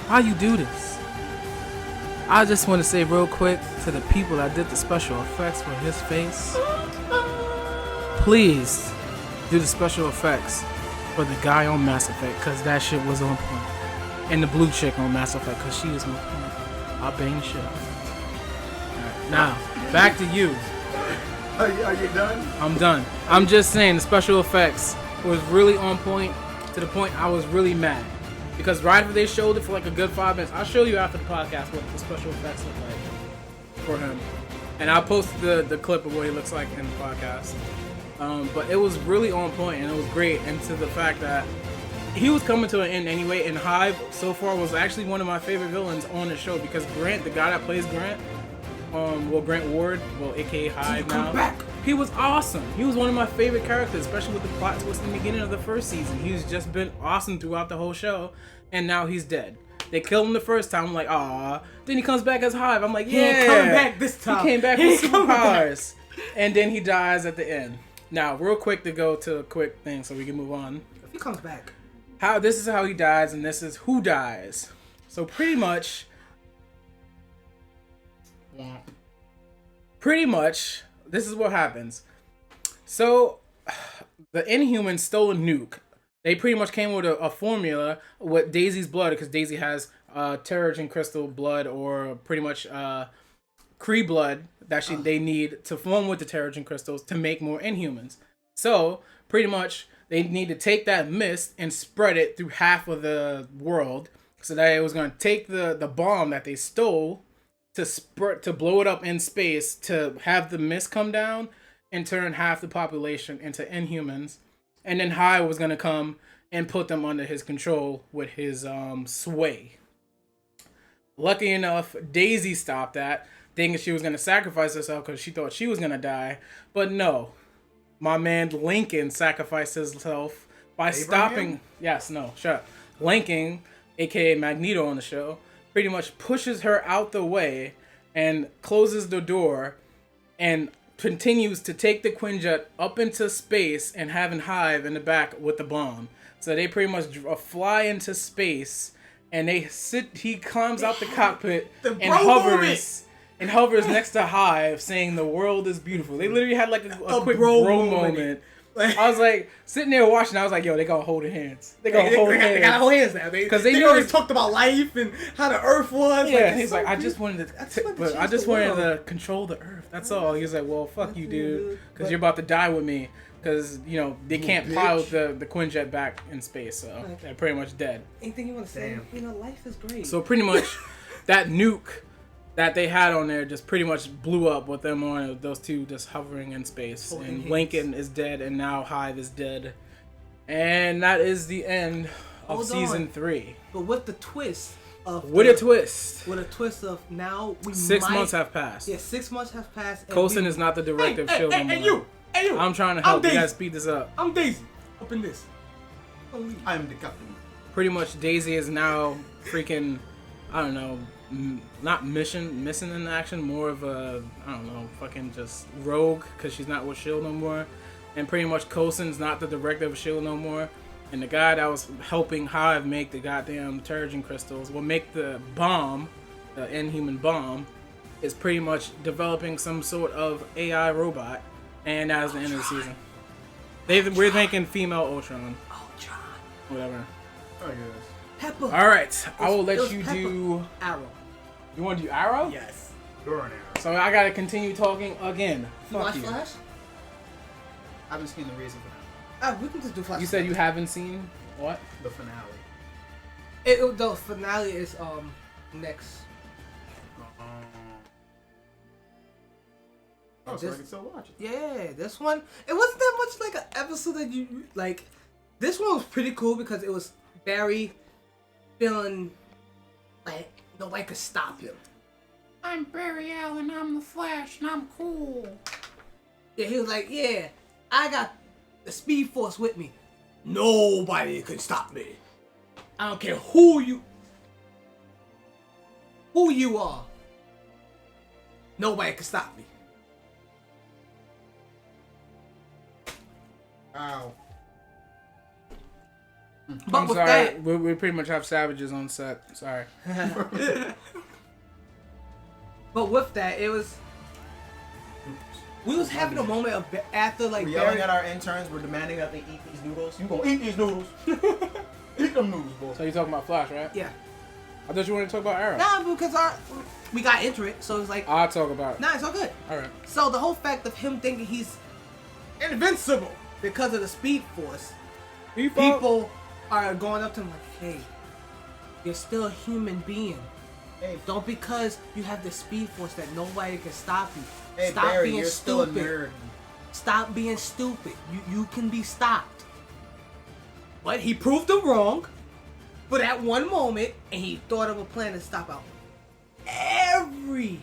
Why you do this? I just want to say real quick to the people that did the special effects for his face, please do the special effects for the guy on Mass Effect, because that shit was on point. And the blue chick on Mass Effect, because she is on point. I'll bang the shit out. Alright, now, back to you. Are you done? I'm done. I'm just saying the special effects was really on point, to the point I was really mad. Because right after they showed it for like a good 5 minutes, I'll show you after the podcast what the special effects look like for him. And I'll post the clip of what he looks like in the podcast. But it was really on point and it was great. And to the fact that he was coming to an end anyway, and Hive so far was actually one of my favorite villains on the show because Grant, the guy that plays Grant, Grant Ward, aka Hive now, he was awesome. He was one of my favorite characters, especially with the plot twist in the beginning of the first season. He's just been awesome throughout the whole show, and now he's dead. They killed him the first time. I'm like, ah. Then he comes back as Hive. I'm like, yeah, He coming back this time. He came back He with coming back. superpowers, and then he dies at the end. Now, real quick to go to a quick thing so we can move on. If he comes back, This is how he dies, and this is who dies. So pretty much, this is what happens. So the Inhumans stole a nuke. They pretty much came with a formula with Daisy's blood, because Daisy has Terrigen Crystal blood, or pretty much Kree blood that they need to form with the Terrigen Crystals to make more Inhumans. So pretty much they need to take that mist and spread it through half of the world, so that it was going to take the bomb that they stole to blow it up in space, to have the mist come down and turn half the population into Inhumans. And then Hive was going to come and put them under his control with his sway. Lucky enough, Daisy stopped that, thinking she was going to sacrifice herself because she thought she was going to die. But no. My man Lincoln sacrificed himself by stopping... Yes, no, shut up. Lincoln, a.k.a. Magneto on the show, pretty much pushes her out the way and closes the door and continues to take the Quinjet up into space and having Hive in the back with the bomb. So they pretty much fly into space and he climbs out the cockpit and hovers next to Hive, saying the world is beautiful. They literally had like a quick bro moment. I was like sitting there watching. I was like, yo, they gonna hold their hands. They gonna hold hands. They gotta hold hands now. Because they already talked about life and how the Earth was. Yeah, like, he's like, I just wanted to control the Earth. That's all. He was like, well, fuck you, dude, because you're about to die with me. Because they can't plow the Quinjet back in space, so they're pretty much dead. Anything you want to say? Life is great. So pretty much, that nuke that they had on there just pretty much blew up with them on it, those two just hovering in space. And Lincoln is dead, and now Hive is dead. And that is the end of season 3. But with the twist, With a twist. With a twist of now we 6 might, months have passed. Yeah, 6 months have passed. and Coulson we- is not the director of S.H.I.E.L.D. no more. Hey you! I'm trying to help. You Daisy. gotta speed this up. I'm Daisy. Open this. I'm the captain. Pretty much Daisy is now freaking, I don't know, not missing in action, more of a, I don't know, fucking just rogue, because she's not with S.H.I.E.L.D. no more. And pretty much Coulson's not the director of S.H.I.E.L.D. no more. And the guy that was helping Hive make the goddamn Terrigen crystals, will make the bomb, the Inhuman bomb, is pretty much developing some sort of AI robot. And that was the end of the season. We're thinking female Ultron. Ultron. Whatever. Oh, yes. Pepper. Alright, I will It let was you Pepper. do... Arrow. You want to do Arrow? Yes. You're an arrow. So I gotta continue talking again. You Fuck watch you. Flash? I haven't seen the reason for that. We can just do Flash. You said you haven't seen what? The finale. The finale is next. Oh, so I This- can still watch it. Yeah, this one. It wasn't that much like an episode that you like. This one was pretty cool because it was Barry feeling like nobody could stop him. I'm Barry Allen, I'm the Flash, and I'm cool. Yeah, he was like, yeah, I got the Speed Force with me. Nobody can stop me. I don't care who you are. Nobody can stop me. Ow. But I'm with sorry, that, we pretty much have savages on set. Sorry. but with that, it was. We was having a moment of after like We're yelling Barry. at our interns. We're demanding that they eat these noodles. You gonna eat these noodles? Eat them noodles, boy. So you're talking about Flash, right? Yeah. I thought you wanted to talk about Arrow. Nah, because we got into it, so it's like, I'll talk about it. nah, it's all good. Alright. So the whole fact of him thinking he's invincible because of the Speed Force, people are going up to him like, hey, you're still a human being. Hey, Don't because you have the Speed Force that nobody can stop you. hey Stop Barry, being you're still a stupid. nerd. Stop being stupid. You can be stopped. But he proved them wrong for that one moment, and he thought of a plan to stop out every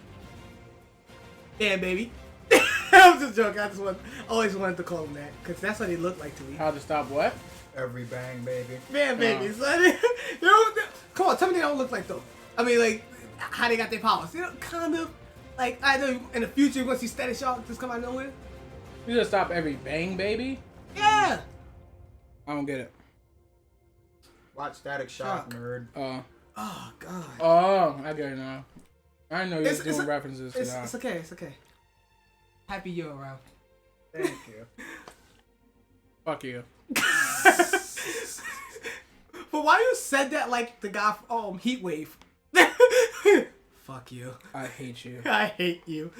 damn baby. I'm just joking. I always wanted to call him that because that's what he looked like to me. How to stop what? Every bang, baby. Man, baby, son. You know, come on, tell me they don't look like though. I mean, like how they got their powers. You know, kind of. Like I know in the future you're gonna see Static Shock just come out of nowhere. You just stop every bang, baby? Yeah. I don't get it. Watch Static Shock, Shock. nerd. Oh God. Oh, I get it now. I didn't know you was It's doing references to It's, that. it's okay. It's okay. Happy you're around. Thank you. Fuck you. But why you said that like the guy from Heat Wave? Fuck you. I hate you. I hate you.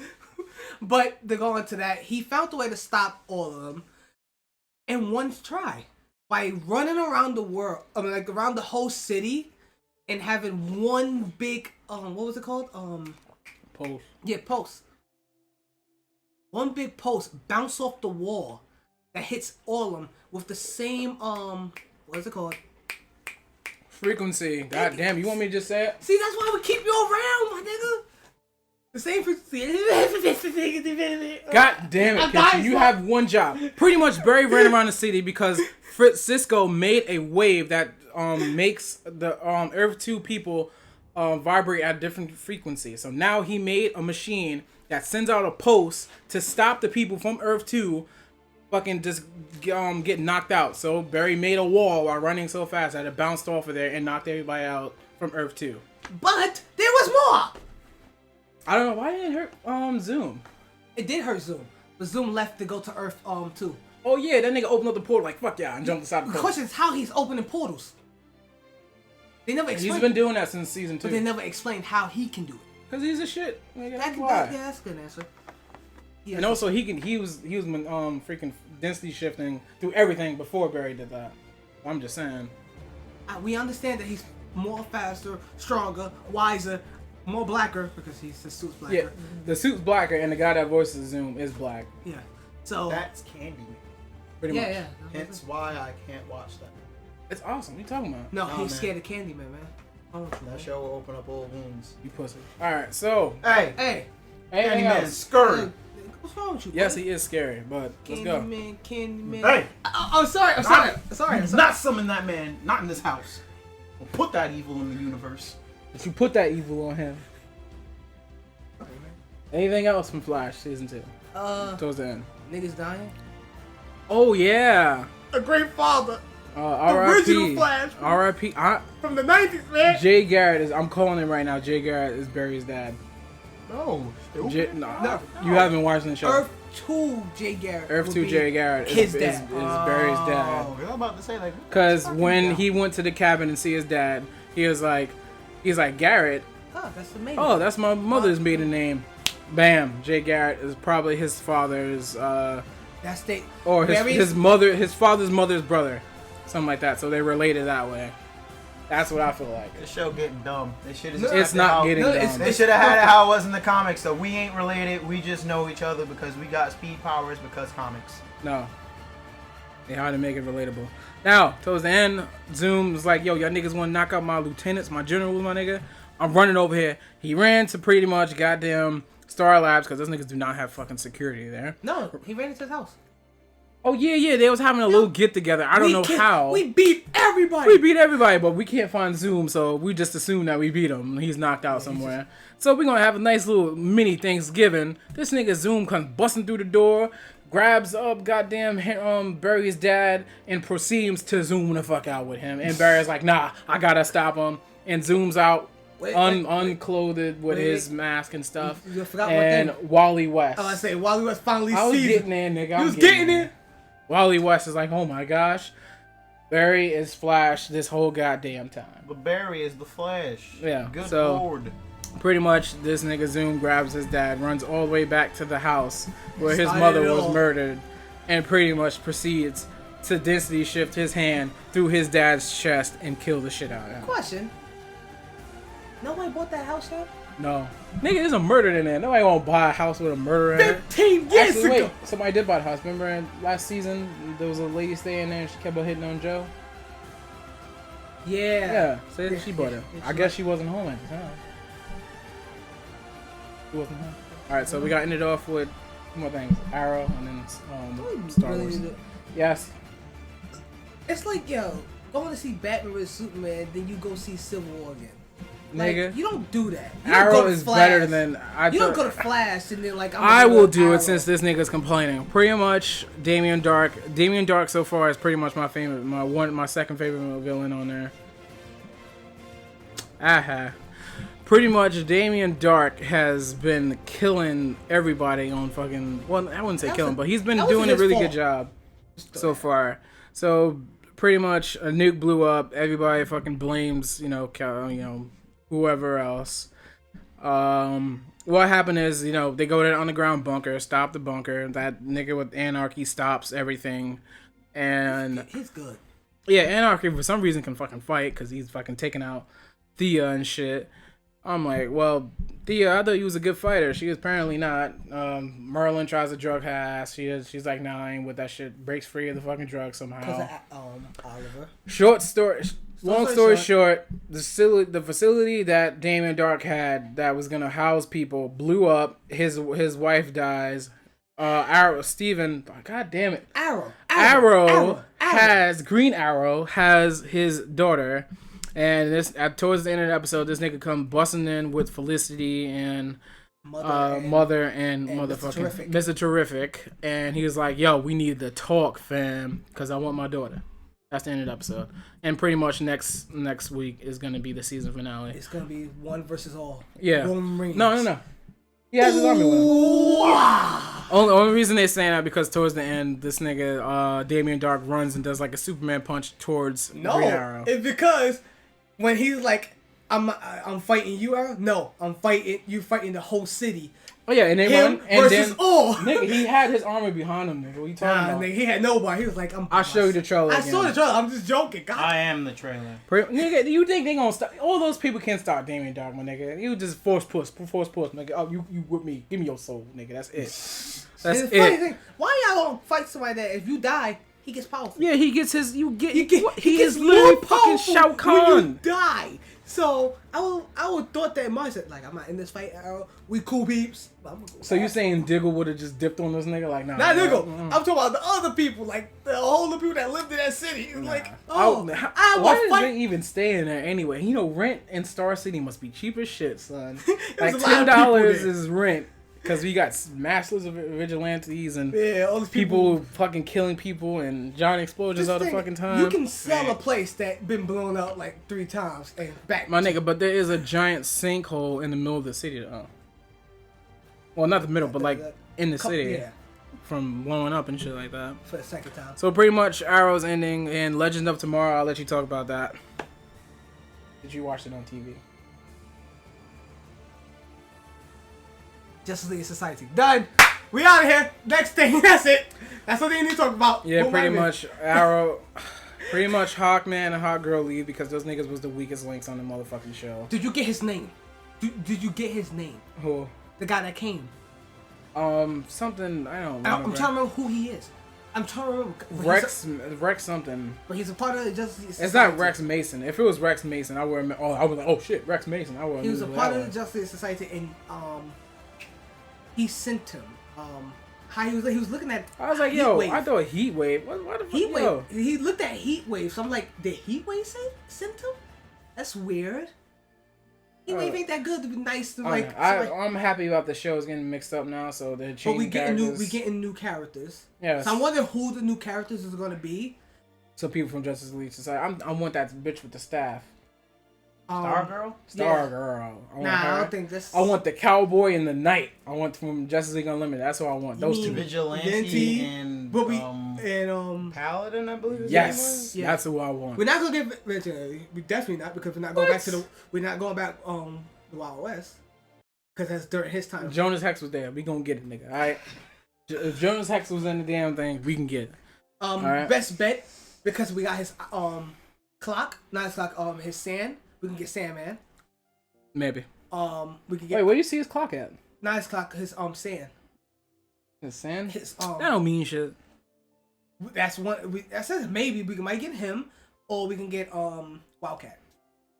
But to go into that, he found a way to stop all of them in one try by running around the world. I mean, like around the whole city, and having one big what was it called? Post. Yeah, post. One big post bounce off the wall that hits all of them with the same what is it called? Frequency. God damn, you want me to just say it? See, that's why we keep you around, my nigga. The same frequency. God damn it, I'm Kitchen. dying, You son. have one job. Pretty much Barry ran around the city because Cisco made a wave that makes the Earth 2 people vibrate at different frequencies. So now he made a machine that sends out a pulse to stop the people from Earth 2 fucking just get knocked out. So Barry made a wall while running so fast that it bounced off of there and knocked everybody out from Earth 2. But there was more. I don't know why didn't it hurt Zoom. It did hurt Zoom, but Zoom left to go to Earth 2. Oh yeah, that nigga opened up the portal like fuck yeah and jumped inside the The portal. question is how he's opening portals. They never He's explained. been doing that since season but they 2. never explained how he can do it. Cause he's a shit. Nigga, That, why? yeah, that's a good answer. Yeah. And also he was freaking density shifting through everything before Barry did that. I'm just saying. We understand that he's more faster, stronger, wiser, more blacker because his suit's blacker. Yeah, the suit's blacker and the guy that voices Zoom is black. Yeah. So That's Candyman. Pretty much. yeah. Hence why I can't watch that. It's awesome. What are you talking about? No, Oh, he's man. scared of Candyman, man. That show will open up old wounds. You pussy. All right, so Hey, Hey, anything Candyman, else? skirt. what's wrong with you? Yes, buddy? he is scary, but let's go. Candyman. Hey, I'm sorry. I'm sorry. I'm sorry. I'm sorry. not summon that man. Not in this house. We'll put that evil in the universe. But you put that evil on him. Anything else from Flash season 2? Towards the end. Niggas dying. Oh yeah. A great father R.I.P. original Flash. R.I.P. from the 90s, man. Jay Garrett is. I'm calling it right now. Jay Garrett is Barry's dad. No. No, No. you haven't watched the show. Earth 2 Jay Garrett. Earth would 2 be Jay Garrett his is dad. Barry's dad. Oh, I'm about to say like. Because fucking when dad. he went to the cabin and see his dad, he's like, Garrett. Oh, that's amazing. Oh, that's my mother's maiden name. Bam. Jay Garrett is probably his father's, That's the or Barry's- his father's mother's brother, something like that. So they related that way. That's what I feel like. The show getting dumb. They should have. No, It's not getting no, dumb. it's- They should have had it how it was in the comics. So we ain't related. We just know each other because we got speed powers because comics. No. They had to make it relatable. Now, towards the end, Zoom was like, yo, y'all niggas want to knock out my lieutenants, my generals, my nigga? I'm running over here. He ran to pretty much goddamn Star Labs because those niggas do not have fucking security there. No, he ran into his house. Oh, yeah, they was having a little get-together. I don't know how. We beat everybody. We beat everybody, but we can't find Zoom, so we just assume that we beat him. He's knocked out somewhere. So we're going to have a nice little mini Thanksgiving. This nigga Zoom comes busting through the door, grabs up goddamn Barry's dad, and proceeds to zoom the fuck out with him. And Barry's like, nah, I gotta stop him. And zooms out, unclothed with his mask and stuff. You forgot one and thing. Wally West. Oh, I say Wally was finally I was seasoned. getting there, nigga. He was getting there. Wally West is like, oh my gosh. Barry is Flash this whole goddamn time. But Barry is the Flash. Yeah, Good so- lord. Pretty much, this nigga Zoom grabs his dad, runs all the way back to the house where his Started mother it was all. murdered, and pretty much proceeds to density shift his hand through his dad's chest and kill the shit out of him. Question. Nobody bought that house yet? No. Nigga, there's a murder in there. Nobody won't buy a house with a murderer in it. 15 years Actually, ago. wait. Somebody did buy the house. Remember in last season, there was a lady staying there and she kept on hitting on Joe? Yeah. Yeah, so she bought it. I guess she wasn't home at the time. She wasn't home. Alright, so we got ended off with two more things. Arrow and then Star Really Wars. need it. Yes. It's like, yo, going to see Batman vs Superman, then you go see Civil War again. Like, Nigga. you don't do that. You don't Arrow go to is Flash. better than You don't go to Flash and then like I will do Arrow. it since this nigga's complaining. Pretty much Damien Dark. Damien Dark so far is pretty much my favorite, my second favorite villain on there. Aha. Pretty much Damien Dark has been killing everybody on fucking, well, I wouldn't say That killing, was- but he's been that doing a wasn't really his good job fault. so far. So pretty much a nuke blew up. Everybody fucking blames, whoever else. What happened is, they go to the underground bunker, stop the bunker. That nigga with Anarchy stops everything. And He's good. yeah, Anarchy for some reason can fucking fight because he's fucking taking out Thea and shit. I'm like, well, Thea, I thought you was a good fighter. She was apparently not. Merlin tries to drug her ass. She's like, nah, I ain't with that shit. Breaks free of the fucking drug Because somehow. of Oliver. Long story short, the facility that Damien Dark had that was gonna house people blew up. His wife dies. Steven, god damn it. Arrow has Green Arrow has his daughter, and towards the end of the episode, this nigga come busting in with Felicity and mother and motherfucking Mr. Terrific, and he was like, "Yo, we need to talk, fam, because I want my daughter." That's the end of the episode, and pretty much next week is gonna be the season finale. It's gonna be one versus all. Yeah. Roman Reigns. No. He has his army with him. Only reason they're saying that because towards the end, this nigga, Damien Dark, runs and does like a Superman punch towards Green Arrow. It's because when he's like, I'm fighting you, Arrow. No, I'm fighting you. Fighting the whole city. Oh yeah, and they Him run, and versus then all. nigga, he had his army behind him. Nigga, what you talking Nah, about? nigga, he had nobody. He was like, I'll show you the trailer. I saw the trailer. I'm just joking. God. I am the trailer. Nigga, you think they gonna stop? All those people can't stop Damien Dark, my nigga. You just force push, nigga. Oh, you with me? Give me your soul, nigga. That's it. That's And the funny it. thing, why y'all don't fight somebody that if you die, he gets powerful. Yeah, he gets his. You get. He He gets is literally more fucking powerful Shao when Kahn. you die. So I would thought that in mindset, like I'm not in this fight. We cool peeps. But I'm gonna go So you back. saying Diggle would have just dipped on this nigga? Like, nah. Not nah, nigga. mm. I'm talking about the other people, like the whole the people that lived in that city. It's like, oh, Why I is will they fight. even staying there anyway? You know, rent in Star City must be cheap as shit, son. There's Like a lot of people $10 there. is rent because we got masters of vigilantes and Yeah, all these people fucking killing people and giant explosions all the thing, fucking time. You can sell a place that been blown up like 3 times and back. My nigga, but there is a giant sinkhole in the middle of the city. Well, not the middle, but like in the city Yeah, from blowing up and shit like that. for the second time. So pretty much Arrow's ending and Legend of Tomorrow. I'll let you talk about that. Did you watch it on TV? Justice League Society done. We out of here. Next thing. That's it. That's what they need to talk about. Yeah, Boom, pretty baby. much Arrow. Pretty much Hawkman and Hawkgirl leave because those niggas was the weakest links on the motherfucking show. Did you get his name? Did you get his name? Who? The guy that came. Something I don't know. I'm trying to remember who he is. I'm trying to remember. But Rex something. But he's a part of the Justice League Society. It's not Rex Mason. If it was Rex Mason, I would. I was like, oh shit, Rex Mason. I would. He was a part of the Justice League Society, and he sent him. How he was looking at. I was like, Heat yo, Wave. I thought Heat Wave. What the fuck? Heat Yo. Wave. He looked at Heat Wave, so I'm like, did Heat Wave send him? That's weird. Heat Wave ain't that good to be nice to like. I'm happy about the shows getting mixed up now, so they're changing But we characters. getting new characters. Yes. So I'm wondering who the new characters is gonna be. So people from Justice League Society. I want that bitch with the staff. Stargirl? Stargirl. I want Nah, her. I don't think this. I want the cowboy and the knight. I want from Justice League Unlimited. That's what I want. Those mean two. Vigilante and But we Paladin, I believe. Yes, Yeah. that's who I want. we're not gonna get Vigilante. We definitely not because we're not going back to the. We're not going back the Wild West because that's during his time. Jonas Hex was there. We gonna get it, nigga. All right. If Jonas Hex was in the damn thing, we can get it. Right. Best bet because we got his clock, not his clock. His sand. We can get Sandman. Maybe. We can get. Wait, where do you see his clock at? Not his clock. His sand. His sand? His That don't mean shit. That's one. That says maybe we might get him, or we can get Wildcat.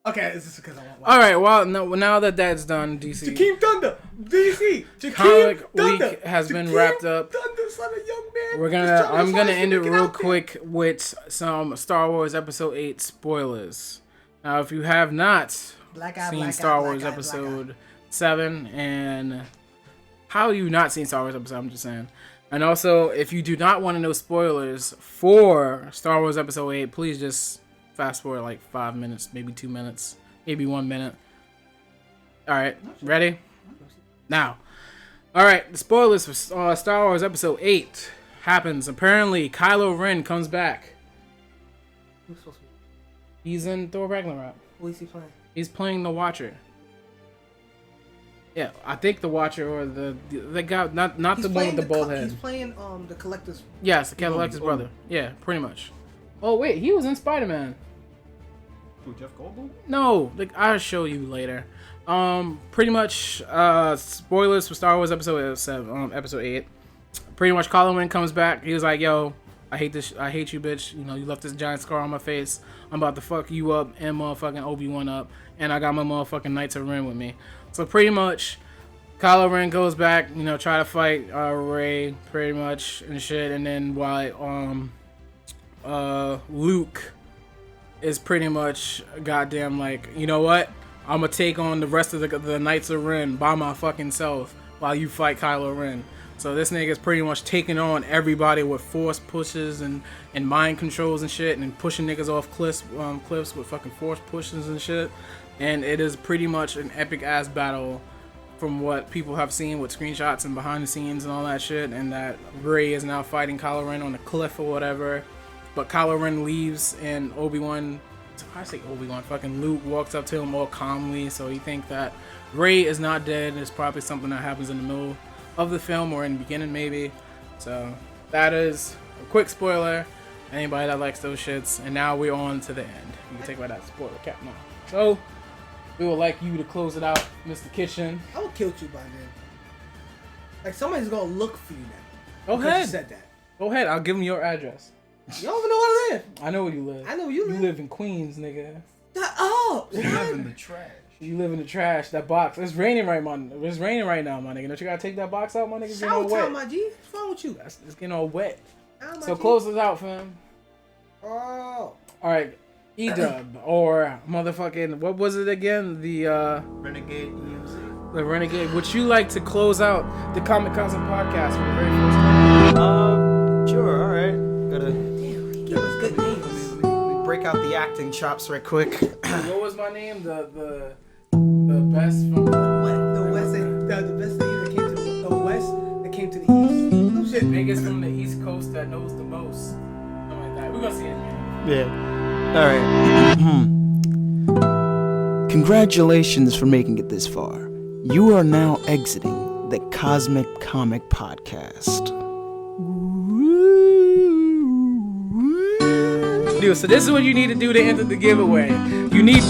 Okay, it's just because I want Wildcat. All right. Well, now that that's done, DC Jakeem Thunder, DC. Jakeem Comic Thunder. Week has been Jakeem wrapped up. Thunder, son of a young man. We're Just gonna. trying to I'm gonna find end it something real out there. quick with some Star Wars Episode 8 spoilers. Now, if you have not seen Star Wars Episode 7, and how you not seen Star Wars Episode? I'm just saying. And also, if you do not want to know spoilers for Star Wars Episode 8, please just fast forward like 5 minutes, maybe 2 minutes, maybe 1 minute. All right, ready? Now. All right, the spoilers for Star Wars Episode 8 happens. Apparently, Kylo Ren comes back. Who's supposed to be? He's in Thor Ragnarok. Who is he playing? He's playing the Watcher. Yeah, I think the Watcher or the guy, not the one with the bald head. He's playing the Collector's. Yes, the Cadillac's brother. Yeah, pretty much. Oh wait, he was in Spider-Man. Who, Jeff Goldblum? No, like I'll show you later. Pretty much spoilers for Star Wars Episode 7, Episode 8. Pretty much Kylo Ren comes back. He was like, "Yo, I hate this. I hate you, bitch. You know, you left this giant scar on my face. I'm about to fuck you up and motherfucking Obi-Wan up, and I got my motherfucking Knights of Ren with me." So pretty much, Kylo Ren goes back, you know, try to fight Rey, pretty much and shit, and then while Luke is pretty much goddamn like, you know what? I'm gonna take on the rest of the Knights of Ren by my fucking self while you fight Kylo Ren. So this nigga's pretty much taking on everybody with force pushes and mind controls and shit, and pushing niggas off cliffs with fucking force pushes and shit. And it is pretty much an epic ass battle from what people have seen with screenshots and behind the scenes and all that shit. And that Rey is now fighting Kylo Ren on a cliff or whatever. But Kylo Ren leaves and Obi-Wan, fucking Luke walks up to him all calmly. So you think that Rey is not dead. It's probably something that happens in the middle of the film or in the beginning maybe. So that is a quick spoiler. Anybody that likes those shits. And now we're on to the end. You can take away that spoiler cap now. So we would like you to close it out, Mr. Kitchen. I would kill you by then. Like somebody's gonna look for you now. Go because ahead. You said that. Go ahead. I'll give them your address. You don't even know where I live. I know where you live. I know where you live. You live in Queens, nigga. Shut up. You live in the trash. You live in the trash. That box. It's raining right, It's raining right now, my nigga. Don't you gotta take that box out, my nigga? It's getting all Shower time, wet. my G. What's wrong with you? It's getting all wet. Ah, my So G. close us out, fam. Oh. All right, EDUB or motherfucking what was it again? The Renegade EMC. Renegade. Would you like to close out the Comic Cousin podcast for the very first time? Sure. All right. Gotta. Damn, he gave us good names. We break out the acting chops right quick. What was my name? The best from The West, the best thing that came to the West that came to the East. No shit. biggest from the East Coast that knows the most. Something like that. We're gonna see it, man. Yeah. All right. Congratulations for making it this far. You are now exiting the Cosmic Comic Podcast. Dude, so this is what you need to do to enter the giveaway. You need